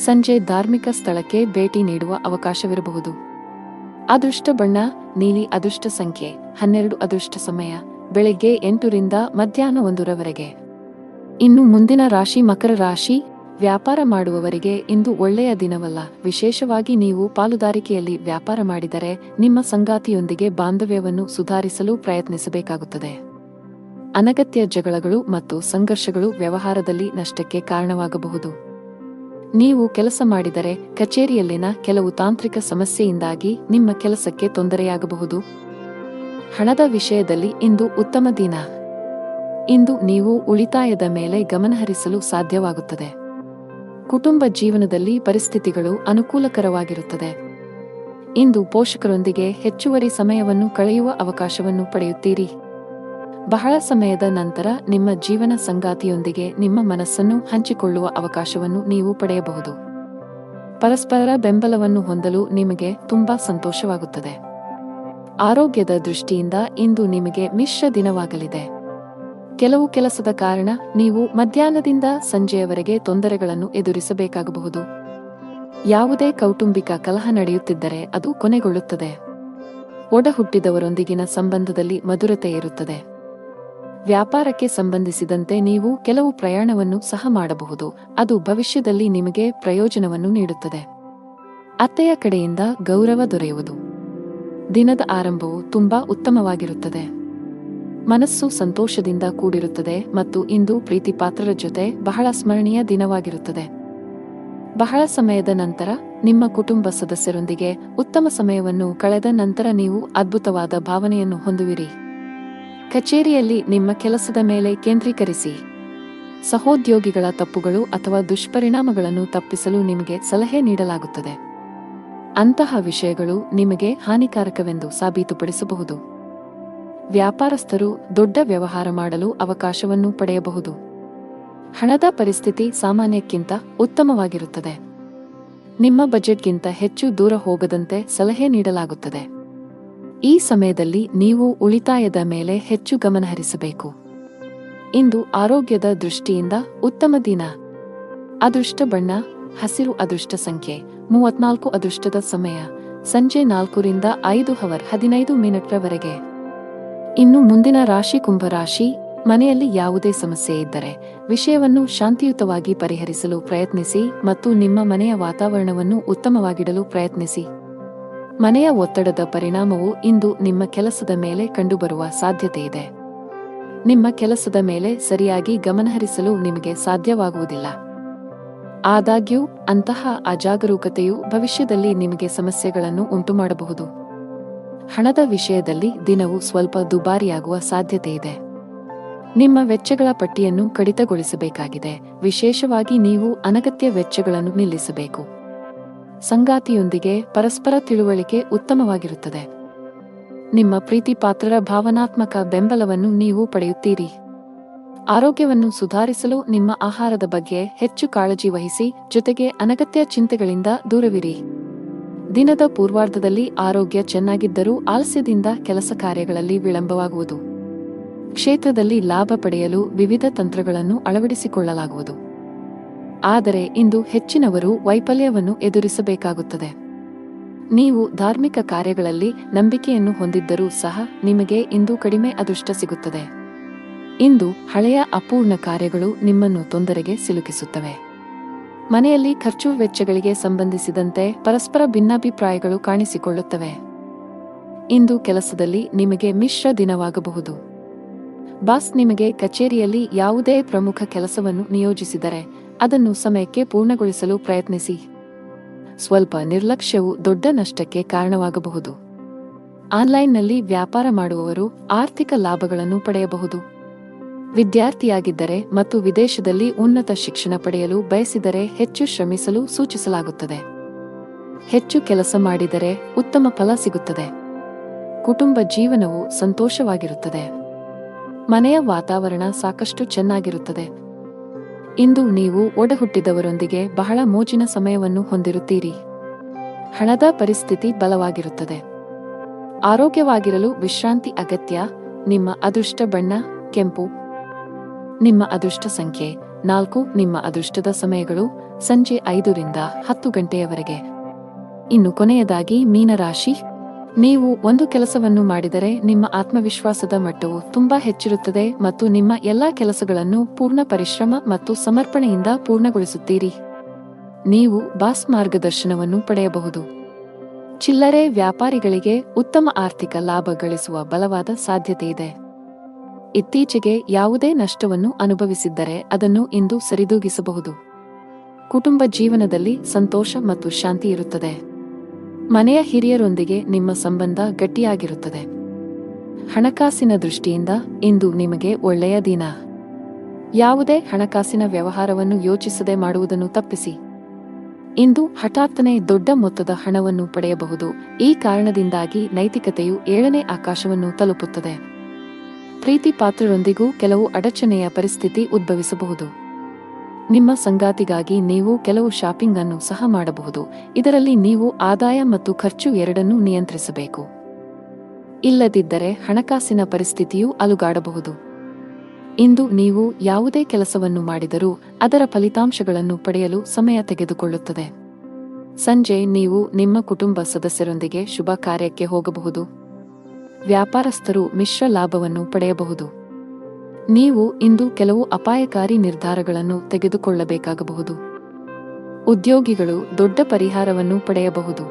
ಸಂಜೆ ಧಾರ್ಮಿಕ ಸ್ಥಳಕ್ಕೆ ಭೇಟಿ ನೀಡುವ ಅವಕಾಶವಿರಬಹುದು. ಅದೃಷ್ಟ ಬಣ್ಣ ನೀಲಿ. ಅದೃಷ್ಟ ಸಂಖ್ಯೆ 12. ಅದೃಷ್ಟ ಸಮಯ ಬೆಳಗ್ಗೆ 8 ರಿಂದ ಮಧ್ಯಾಹ್ನ 1 ರವರೆಗೆ. ಇನ್ನು ಮುಂದಿನ ರಾಶಿ ಮಕರ ರಾಶಿ. ವ್ಯಾಪಾರ ಮಾಡುವವರಿಗೆ ಇಂದು ಒಳ್ಳೆಯ ದಿನವಲ್ಲ. ವಿಶೇಷವಾಗಿ ನೀವು ಪಾಲುದಾರಿಕೆಯಲ್ಲಿ ವ್ಯಾಪಾರ ಮಾಡಿದರೆ ನಿಮ್ಮ ಸಂಗಾತಿಯೊಂದಿಗೆ ಬಾಂಧವ್ಯವನ್ನು ಸುಧಾರಿಸಲು ಪ್ರಯತ್ನಿಸಬೇಕಾಗುತ್ತದೆ. ಅನಗತ್ಯ ಜಗಳಗಳು ಮತ್ತು ಸಂಘರ್ಷಗಳು ವ್ಯವಹಾರದಲ್ಲಿ ನಷ್ಟಕ್ಕೆ ಕಾರಣವಾಗಬಹುದು. ನೀವು ಕೆಲಸ ಮಾಡಿದರೆ ಕಚೇರಿಯಲ್ಲಿನ ಕೆಲವು ತಾಂತ್ರಿಕ ಸಮಸ್ಯೆಯಿಂದಾಗಿ ನಿಮ್ಮ ಕೆಲಸಕ್ಕೆ ತೊಂದರೆಯಾಗಬಹುದು. ಹಣದ ವಿಷಯದಲ್ಲಿ ಇಂದು ಉತ್ತಮ ದಿನ. ಇಂದು ನೀವು ಉಳಿತಾಯದ ಮೇಲೆ ಗಮನಹರಿಸಲು ಸಾಧ್ಯವಾಗುತ್ತದೆ. ಕುಟುಂಬ ಜೀವನದಲ್ಲಿ ಪರಿಸ್ಥಿತಿಗಳು ಅನುಕೂಲಕರವಾಗಿರುತ್ತದೆ. ಇಂದು ಪೋಷಕರೊಂದಿಗೆ ಹೆಚ್ಚುವರಿ ಸಮಯವನ್ನು ಕಳೆಯುವ ಅವಕಾಶವನ್ನು ಪಡೆಯುತ್ತೀರಿ. ಬಹಳ ಸಮಯದ ನಂತರ ನಿಮ್ಮ ಜೀವನ ಸಂಗಾತಿಯೊಂದಿಗೆ ನಿಮ್ಮ ಮನಸ್ಸನ್ನು ಹಂಚಿಕೊಳ್ಳುವ ಅವಕಾಶವನ್ನು ನೀವು ಪಡೆಯಬಹುದು. ಪರಸ್ಪರ ಬೆಂಬಲವನ್ನು ಹೊಂದಲು ನಿಮಗೆ ತುಂಬಾ ಸಂತೋಷವಾಗುತ್ತದೆ. ಆರೋಗ್ಯದ ದೃಷ್ಟಿಯಿಂದ ಇಂದು ನಿಮಗೆ ಮಿಶ್ರ ದಿನವಾಗಲಿದೆ. ಕೆಲವು ಕೆಲಸದ ಕಾರಣ ನೀವು ಮಧ್ಯಾಹ್ನದಿಂದ ಸಂಜೆಯವರೆಗೆ ತೊಂದರೆಗಳನ್ನು ಎದುರಿಸಬೇಕಾಗಬಹುದು. ಯಾವುದೇ ಕೌಟುಂಬಿಕ ಕಲಹ ನಡೆಯುತ್ತಿದ್ದರೆ ಅದು ಕೊನೆಗೊಳ್ಳುತ್ತದೆ. ಒಡಹುಟ್ಟಿದವರೊಂದಿಗಿನ ಸಂಬಂಧದಲ್ಲಿ ಮಧುರತೆ ಇರುತ್ತದೆ. ವ್ಯಾಪಾರಕ್ಕೆ ಸಂಬಂಧಿಸಿದಂತೆ ನೀವು ಕೆಲವು ಪ್ರಯಾಣವನ್ನು ಸಹ ಮಾಡಬಹುದು. ಅದು ಭವಿಷ್ಯದಲ್ಲಿ ನಿಮಗೆ ಪ್ರಯೋಜನವನ್ನು ನೀಡುತ್ತದೆ. ಅತ್ತೆಯ ಕಡೆಯಿಂದ ಗೌರವ ದೊರೆಯುವುದು. ದಿನದ ಆರಂಭವು ತುಂಬಾ ಉತ್ತಮವಾಗಿರುತ್ತದೆ. ಮನಸ್ಸು ಸಂತೋಷದಿಂದ ಕೂಡಿರುತ್ತದೆ ಮತ್ತು ಇಂದು ಪ್ರೀತಿಪಾತ್ರರ ಜೊತೆ ಬಹಳ ಸ್ಮರಣೀಯ ದಿನವಾಗಿರುತ್ತದೆ. ಬಹಳ ಸಮಯದ ನಂತರ ನಿಮ್ಮ ಕುಟುಂಬ ಸದಸ್ಯರೊಂದಿಗೆ ಉತ್ತಮ ಸಮಯವನ್ನು ಕಳೆದ ನಂತರ ನೀವು ಅದ್ಭುತವಾದ ಭಾವನೆಯನ್ನು ಹೊಂದುವಿರಿ. ಕಚೇರಿಯಲ್ಲಿ ನಿಮ್ಮ ಕೆಲಸದ ಮೇಲೆ ಕೇಂದ್ರೀಕರಿಸಿ. ಸಹೋದ್ಯೋಗಿಗಳ ತಪ್ಪುಗಳು ಅಥವಾ ದುಷ್ಪರಿಣಾಮಗಳನ್ನು ತಪ್ಪಿಸಲು ನಿಮಗೆ ಸಲಹೆ ನೀಡಲಾಗುತ್ತದೆ. ಅಂತಹ ವಿಷಯಗಳು ನಿಮಗೆ ಹಾನಿಕಾರಕವೆಂದು ಸಾಬೀತುಪಡಿಸಬಹುದು. ವ್ಯಾಪಾರಸ್ಥರು ದೊಡ್ಡ ವ್ಯವಹಾರ ಮಾಡಲು ಅವಕಾಶವನ್ನು ಪಡೆಯಬಹುದು. ಹಣದ ಪರಿಸ್ಥಿತಿ ಸಾಮಾನ್ಯಕ್ಕಿಂತ ಉತ್ತಮವಾಗಿರುತ್ತದೆ. ನಿಮ್ಮ ಬಜೆಟ್ಗಿಂತ ಹೆಚ್ಚು ದೂರ ಹೋಗದಂತೆ ಸಲಹೆ ನೀಡಲಾಗುತ್ತದೆ. ಈ ಸಮಯದಲ್ಲಿ ನೀವು ಉಳಿತಾಯದ ಮೇಲೆ ಹೆಚ್ಚು ಗಮನಹರಿಸಬೇಕು. ಇಂದು ಆರೋಗ್ಯದ ದೃಷ್ಟಿಯಿಂದ ಉತ್ತಮ ದಿನ. ಅದೃಷ್ಟ ಬಣ್ಣ ಹಸಿರು. ಅದೃಷ್ಟ ಸಂಖ್ಯೆ 34. ಅದೃಷ್ಟದ ಸಮಯ ಸಂಜೆ 4 ರಿಂದ 5:15 ರವರೆಗೆ. ಇನ್ನು ಮುಂದಿನ ರಾಶಿ ಕುಂಭರಾಶಿ. ಮನೆಯಲ್ಲಿ ಯಾವುದೇ ಸಮಸ್ಯೆ ಇದ್ದರೆ ವಿಷಯವನ್ನು ಶಾಂತಿಯುತವಾಗಿ ಪರಿಹರಿಸಲು ಪ್ರಯತ್ನಿಸಿ ಮತ್ತು ನಿಮ್ಮ ಮನೆಯ ವಾತಾವರಣವನ್ನು ಉತ್ತಮವಾಗಿಡಲು ಪ್ರಯತ್ನಿಸಿ. ಮನೆಯ ಒತ್ತಡದ ಪರಿಣಾಮವು ಇಂದು ನಿಮ್ಮ ಕೆಲಸದ ಮೇಲೆ ಕಂಡುಬರುವ ಸಾಧ್ಯತೆಯಿದೆ. ನಿಮ್ಮ ಕೆಲಸದ ಮೇಲೆ ಸರಿಯಾಗಿ ಗಮನಹರಿಸಲು ನಿಮಗೆ ಸಾಧ್ಯವಾಗುವುದಿಲ್ಲ. ಆದಾಗ್ಯೂ ಅಂತಹ ಅಜಾಗರೂಕತೆಯು ಭವಿಷ್ಯದಲ್ಲಿ ನಿಮಗೆ ಸಮಸ್ಯೆಗಳನ್ನು ಉಂಟುಮಾಡಬಹುದು. ಹಣದ ವಿಷಯದಲ್ಲಿ ದಿನವು ಸ್ವಲ್ಪ ದುಬಾರಿಯಾಗುವ ಸಾಧ್ಯತೆಯಿದೆ. ನಿಮ್ಮ ವೆಚ್ಚಗಳ ಪಟ್ಟಿಯನ್ನು ಕಡಿತಗೊಳಿಸಬೇಕಾಗಿದೆ. ವಿಶೇಷವಾಗಿ ನೀವು ಅನಗತ್ಯ ವೆಚ್ಚಗಳನ್ನು ನಿಲ್ಲಿಸಬೇಕು. ಸಂಗಾತಿಯೊಂದಿಗೆ ಪರಸ್ಪರ ತಿಳುವಳಿಕೆ ಉತ್ತಮವಾಗಿರುತ್ತದೆ. ನಿಮ್ಮ ಪ್ರೀತಿ ಪಾತ್ರರ ಭಾವನಾತ್ಮಕ ಬೆಂಬಲವನ್ನು ನೀವು ಪಡೆಯುತ್ತೀರಿ. ಆರೋಗ್ಯವನ್ನು ಸುಧಾರಿಸಲು ನಿಮ್ಮ ಆಹಾರದ ಬಗ್ಗೆ ಹೆಚ್ಚು ಕಾಳಜಿ ವಹಿಸಿ, ಜೊತೆಗೆ ಅನಗತ್ಯ ಚಿಂತೆಗಳಿಂದ ದೂರವಿರಿ. ದಿನದ ಪೂರ್ವಾರ್ಧದಲ್ಲಿ ಆರೋಗ್ಯ ಚೆನ್ನಾಗಿದ್ದರೂ ಆಲಸ್ಯದಿಂದ ಕೆಲಸ ಕಾರ್ಯಗಳಲ್ಲಿ ವಿಳಂಬವಾಗುವುದು. ಕ್ಷೇತ್ರದಲ್ಲಿ ಲಾಭ ಪಡೆಯಲು ವಿವಿಧ ತಂತ್ರಗಳನ್ನು ಅಳವಡಿಸಿಕೊಳ್ಳಲಾಗುವುದು. ಆದರೆ ಇಂದು ಹೆಚ್ಚಿನವರು ವೈಫಲ್ಯವನ್ನು ಎದುರಿಸಬೇಕಾಗುತ್ತದೆ. ನೀವು ಧಾರ್ಮಿಕ ಕಾರ್ಯಗಳಲ್ಲಿ ನಂಬಿಕೆಯನ್ನು ಹೊಂದಿದ್ದರೂ ಸಹ ನಿಮಗೆ ಇಂದು ಕಡಿಮೆ ಅದೃಷ್ಟ ಸಿಗುತ್ತದೆ. ಇಂದು ಹಳೆಯ ಅಪೂರ್ಣ ಕಾರ್ಯಗಳು ನಿಮ್ಮನ್ನು ತೊಂದರೆಗೆ ಸಿಲುಕಿಸುತ್ತವೆ. ಮನೆಯಲ್ಲಿ ಖರ್ಚು ವೆಚ್ಚಗಳಿಗೆ ಸಂಬಂಧಿಸಿದಂತೆ ಪರಸ್ಪರ ಭಿನ್ನಾಭಿಪ್ರಾಯಗಳು ಕಾಣಿಸಿಕೊಳ್ಳುತ್ತವೆ. ಇಂದು ಕೆಲಸದಲ್ಲಿ ನಿಮಗೆ ಮಿಶ್ರ ದಿನವಾಗಬಹುದು. ಬಾಸ್ ನಿಮಗೆ ಕಚೇರಿಯಲ್ಲಿ ಯಾವುದೇ ಪ್ರಮುಖ ಕೆಲಸವನ್ನು ನಿಯೋಜಿಸಿದರೆ ಅದನ್ನು ಸಮಯಕ್ಕೆ ಪೂರ್ಣಗೊಳಿಸಲು ಪ್ರಯತ್ನಿಸಿ. ಸ್ವಲ್ಪ ನಿರ್ಲಕ್ಷ್ಯವು ದೊಡ್ಡ ನಷ್ಟಕ್ಕೆ ಕಾರಣವಾಗಬಹುದು. ಆನ್ಲೈನ್ನಲ್ಲಿ ವ್ಯಾಪಾರ ಮಾಡುವವರು ಆರ್ಥಿಕ ಲಾಭಗಳನ್ನು ಪಡೆಯಬಹುದು. ವಿದ್ಯಾರ್ಥಿಯಾಗಿದ್ದರೆ ಮತ್ತು ವಿದೇಶದಲ್ಲಿ ಉನ್ನತ ಶಿಕ್ಷಣ ಪಡೆಯಲು ಬಯಸಿದರೆ ಹೆಚ್ಚು ಶ್ರಮಿಸಲು ಸೂಚಿಸಲಾಗುತ್ತದೆ. ಹೆಚ್ಚು ಕೆಲಸ ಮಾಡಿದರೆ ಉತ್ತಮ ಫಲ ಸಿಗುತ್ತದೆ. ಕುಟುಂಬ ಜೀವನವು ಸಂತೋಷವಾಗಿರುತ್ತದೆ. ಮನೆಯ ವಾತಾವರಣ ಸಾಕಷ್ಟು ಚೆನ್ನಾಗಿರುತ್ತದೆ. ಇಂದು ನೀವು ಒಡಹುಟ್ಟಿದವರೊಂದಿಗೆ ಬಹಳ ಮೋಜಿನ ಸಮಯವನ್ನು ಹೊಂದಿರುತ್ತೀರಿ. ಹಣದ ಪರಿಸ್ಥಿತಿ ಬಲವಾಗಿರುತ್ತದೆ. ಆರೋಗ್ಯವಾಗಿರಲು ವಿಶ್ರಾಂತಿ ಅಗತ್ಯ. ನಿಮ್ಮ ಅದೃಷ್ಟ ಬಣ್ಣ ಕೆಂಪು. ನಿಮ್ಮ ಅದೃಷ್ಟ ಸಂಖ್ಯೆ 4. ನಿಮ್ಮ ಅದೃಷ್ಟದ ಸಮಯಗಳು ಸಂಜೆ 5 ರಿಂದ 10 ಗಂಟೆಯವರೆಗೆ. ಇನ್ನು ಕೊನೆಯದಾಗಿ ಮೀನರಾಶಿ. ನೀವು ಒಂದು ಕೆಲಸವನ್ನು ಮಾಡಿದರೆ ನಿಮ್ಮ ಆತ್ಮವಿಶ್ವಾಸದ ಮಟ್ಟವು ತುಂಬಾ ಹೆಚ್ಚಿರುತ್ತದೆ ಮತ್ತು ನಿಮ್ಮ ಎಲ್ಲಾ ಕೆಲಸಗಳನ್ನು ಪೂರ್ಣ ಪರಿಶ್ರಮ ಮತ್ತು ಸಮರ್ಪಣೆಯಿಂದ ಪೂರ್ಣಗೊಳಿಸುತ್ತೀರಿ. ನೀವು ಬಾಸ್ ಮಾರ್ಗದರ್ಶನವನ್ನು ಪಡೆಯಬಹುದು. ಚಿಲ್ಲರೆ ವ್ಯಾಪಾರಿಗಳಿಗೆ ಉತ್ತಮ ಆರ್ಥಿಕ ಲಾಭ ಗಳಿಸುವ ಬಲವಾದ ಸಾಧ್ಯತೆಯಿದೆ. ಇತ್ತೀಚೆಗೆ ಯಾವುದೇ ನಷ್ಟವನ್ನು ಅನುಭವಿಸಿದ್ದರೆ ಅದನ್ನು ಇಂದು ಸರಿದೂಗಿಸಬಹುದು. ಕುಟುಂಬ ಜೀವನದಲ್ಲಿ ಸಂತೋಷ ಮತ್ತು ಶಾಂತಿ ಇರುತ್ತದೆ. ಮನೆಯ ಹಿರಿಯರೊಂದಿಗೆ ನಿಮ್ಮ ಸಂಬಂಧ ಗಟ್ಟಿಯಾಗಿರುತ್ತದೆ. ಹಣಕಾಸಿನ ದೃಷ್ಟಿಯಿಂದ ಇಂದು ನಿಮಗೆ ಒಳ್ಳೆಯ ದಿನ. ಯಾವುದೇ ಹಣಕಾಸಿನ ವ್ಯವಹಾರವನ್ನು ಯೋಚಿಸದೆ ಮಾಡುವುದನ್ನು ತಪ್ಪಿಸಿ. ಇಂದು ಹಠಾತ್ತನೆ ದೊಡ್ಡ ಮೊತ್ತದ ಹಣವನ್ನು ಪಡೆಯಬಹುದು. ಈ ಕಾರಣದಿಂದಾಗಿ ನೈತಿಕತೆಯು 7ನೇ ಆಕಾಶವನ್ನು ತಲುಪುತ್ತದೆ. ಪ್ರೀತಿ ಪಾತ್ರರೊಂದಿಗೂ ಕೆಲವು ಅಡಚಣೆಯ ಪರಿಸ್ಥಿತಿ ಉದ್ಭವಿಸಬಹುದು. ನಿಮ್ಮ ಸಂಗಾತಿಗಾಗಿ ನೀವು ಕೆಲವು ಶಾಪಿಂಗ್ ಅನ್ನು ಸಹ ಮಾಡಬಹುದು. ಇದರಲ್ಲಿ ನೀವು ಆದಾಯ ಮತ್ತು ಖರ್ಚು ಎರಡನ್ನೂ ನಿಯಂತ್ರಿಸಬೇಕು. ಇಲ್ಲದಿದ್ದರೆ ಹಣಕಾಸಿನ ಪರಿಸ್ಥಿತಿಯು ಅಲುಗಾಡಬಹುದು. ಇಂದು ನೀವು ಯಾವುದೇ ಕೆಲಸವನ್ನು ಮಾಡಿದರೂ ಅದರ ಫಲಿತಾಂಶಗಳನ್ನು ಪಡೆಯಲು ಸಮಯ ತೆಗೆದುಕೊಳ್ಳುತ್ತದೆ. ಸಂಜೆ ನೀವು ನಿಮ್ಮ ಕುಟುಂಬ ಸದಸ್ಯರೊಂದಿಗೆ ಶುಭ ಕಾರ್ಯಕ್ಕೆ ಹೋಗಬಹುದು. ವ್ಯಾಪಾರಸ್ಥರು ಮಿಶ್ರ ಲಾಭವನ್ನು ಪಡೆಯಬಹುದು. ನೀವು ಇಂದು ಕೆಲವು ಅಪಾಯಕಾರಿ ನಿರ್ಧಾರಗಳನ್ನು ತೆಗೆದುಕೊಳ್ಳಬೇಕಾಗಬಹುದು. ಉದ್ಯೋಗಿಗಳು ದೊಡ್ಡ ಪರಿಹಾರವನ್ನು ಪಡೆಯಬಹುದು.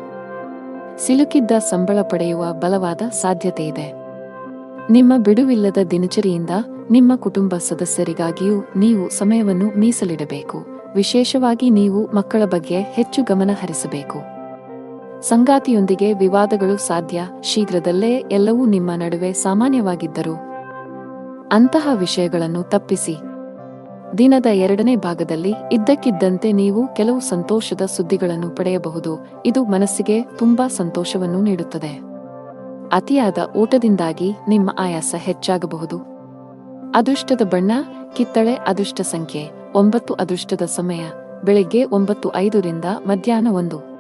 ಸಿಲುಕಿದ್ದ ಸಂಬಳ ಪಡೆಯುವ ಬಲವಾದ ಸಾಧ್ಯತೆಯಿದೆ. ನಿಮ್ಮ ಬಿಡುವಿಲ್ಲದ ದಿನಚರಿಯಿಂದ ನಿಮ್ಮ ಕುಟುಂಬ ಸದಸ್ಯರಿಗಾಗಿಯೂ ನೀವು ಸಮಯವನ್ನು ಮೀಸಲಿಡಬೇಕು. ವಿಶೇಷವಾಗಿ ನೀವು ಮಕ್ಕಳ ಬಗ್ಗೆ ಹೆಚ್ಚು ಗಮನ ಹರಿಸಬೇಕು. ಸಂಗಾತಿಯೊಂದಿಗೆ ವಿವಾದಗಳು ಸಾಧ್ಯ. ಶೀಘ್ರದಲ್ಲೇ ಎಲ್ಲವೂ ನಿಮ್ಮ ನಡುವೆ ಸಾಮಾನ್ಯವಾಗಿದ್ದರು ಅಂತಹ ವಿಷಯಗಳನ್ನು ತಪ್ಪಿಸಿ. ದಿನದ 2ನೇ ಭಾಗದಲ್ಲಿ ಇದ್ದಕ್ಕಿದ್ದಂತೆ ನೀವು ಕೆಲವು ಸಂತೋಷದ ಸುದ್ದಿಗಳನ್ನು ಪಡೆಯಬಹುದು. ಇದು ಮನಸ್ಸಿಗೆ ತುಂಬಾ ಸಂತೋಷವನ್ನು ನೀಡುತ್ತದೆ. ಅತಿಯಾದ ಊಟದಿಂದಾಗಿ ನಿಮ್ಮ ಆಯಾಸ ಹೆಚ್ಚಾಗಬಹುದು. ಅದೃಷ್ಟದ ಬಣ್ಣ ಕಿತ್ತಳೆ. ಅದೃಷ್ಟ ಸಂಖ್ಯೆ 9. ಅದೃಷ್ಟದ ಸಮಯ ಬೆಳಿಗ್ಗೆ 9:05 ರಿಂದ ಮಧ್ಯಾಹ್ನ 1.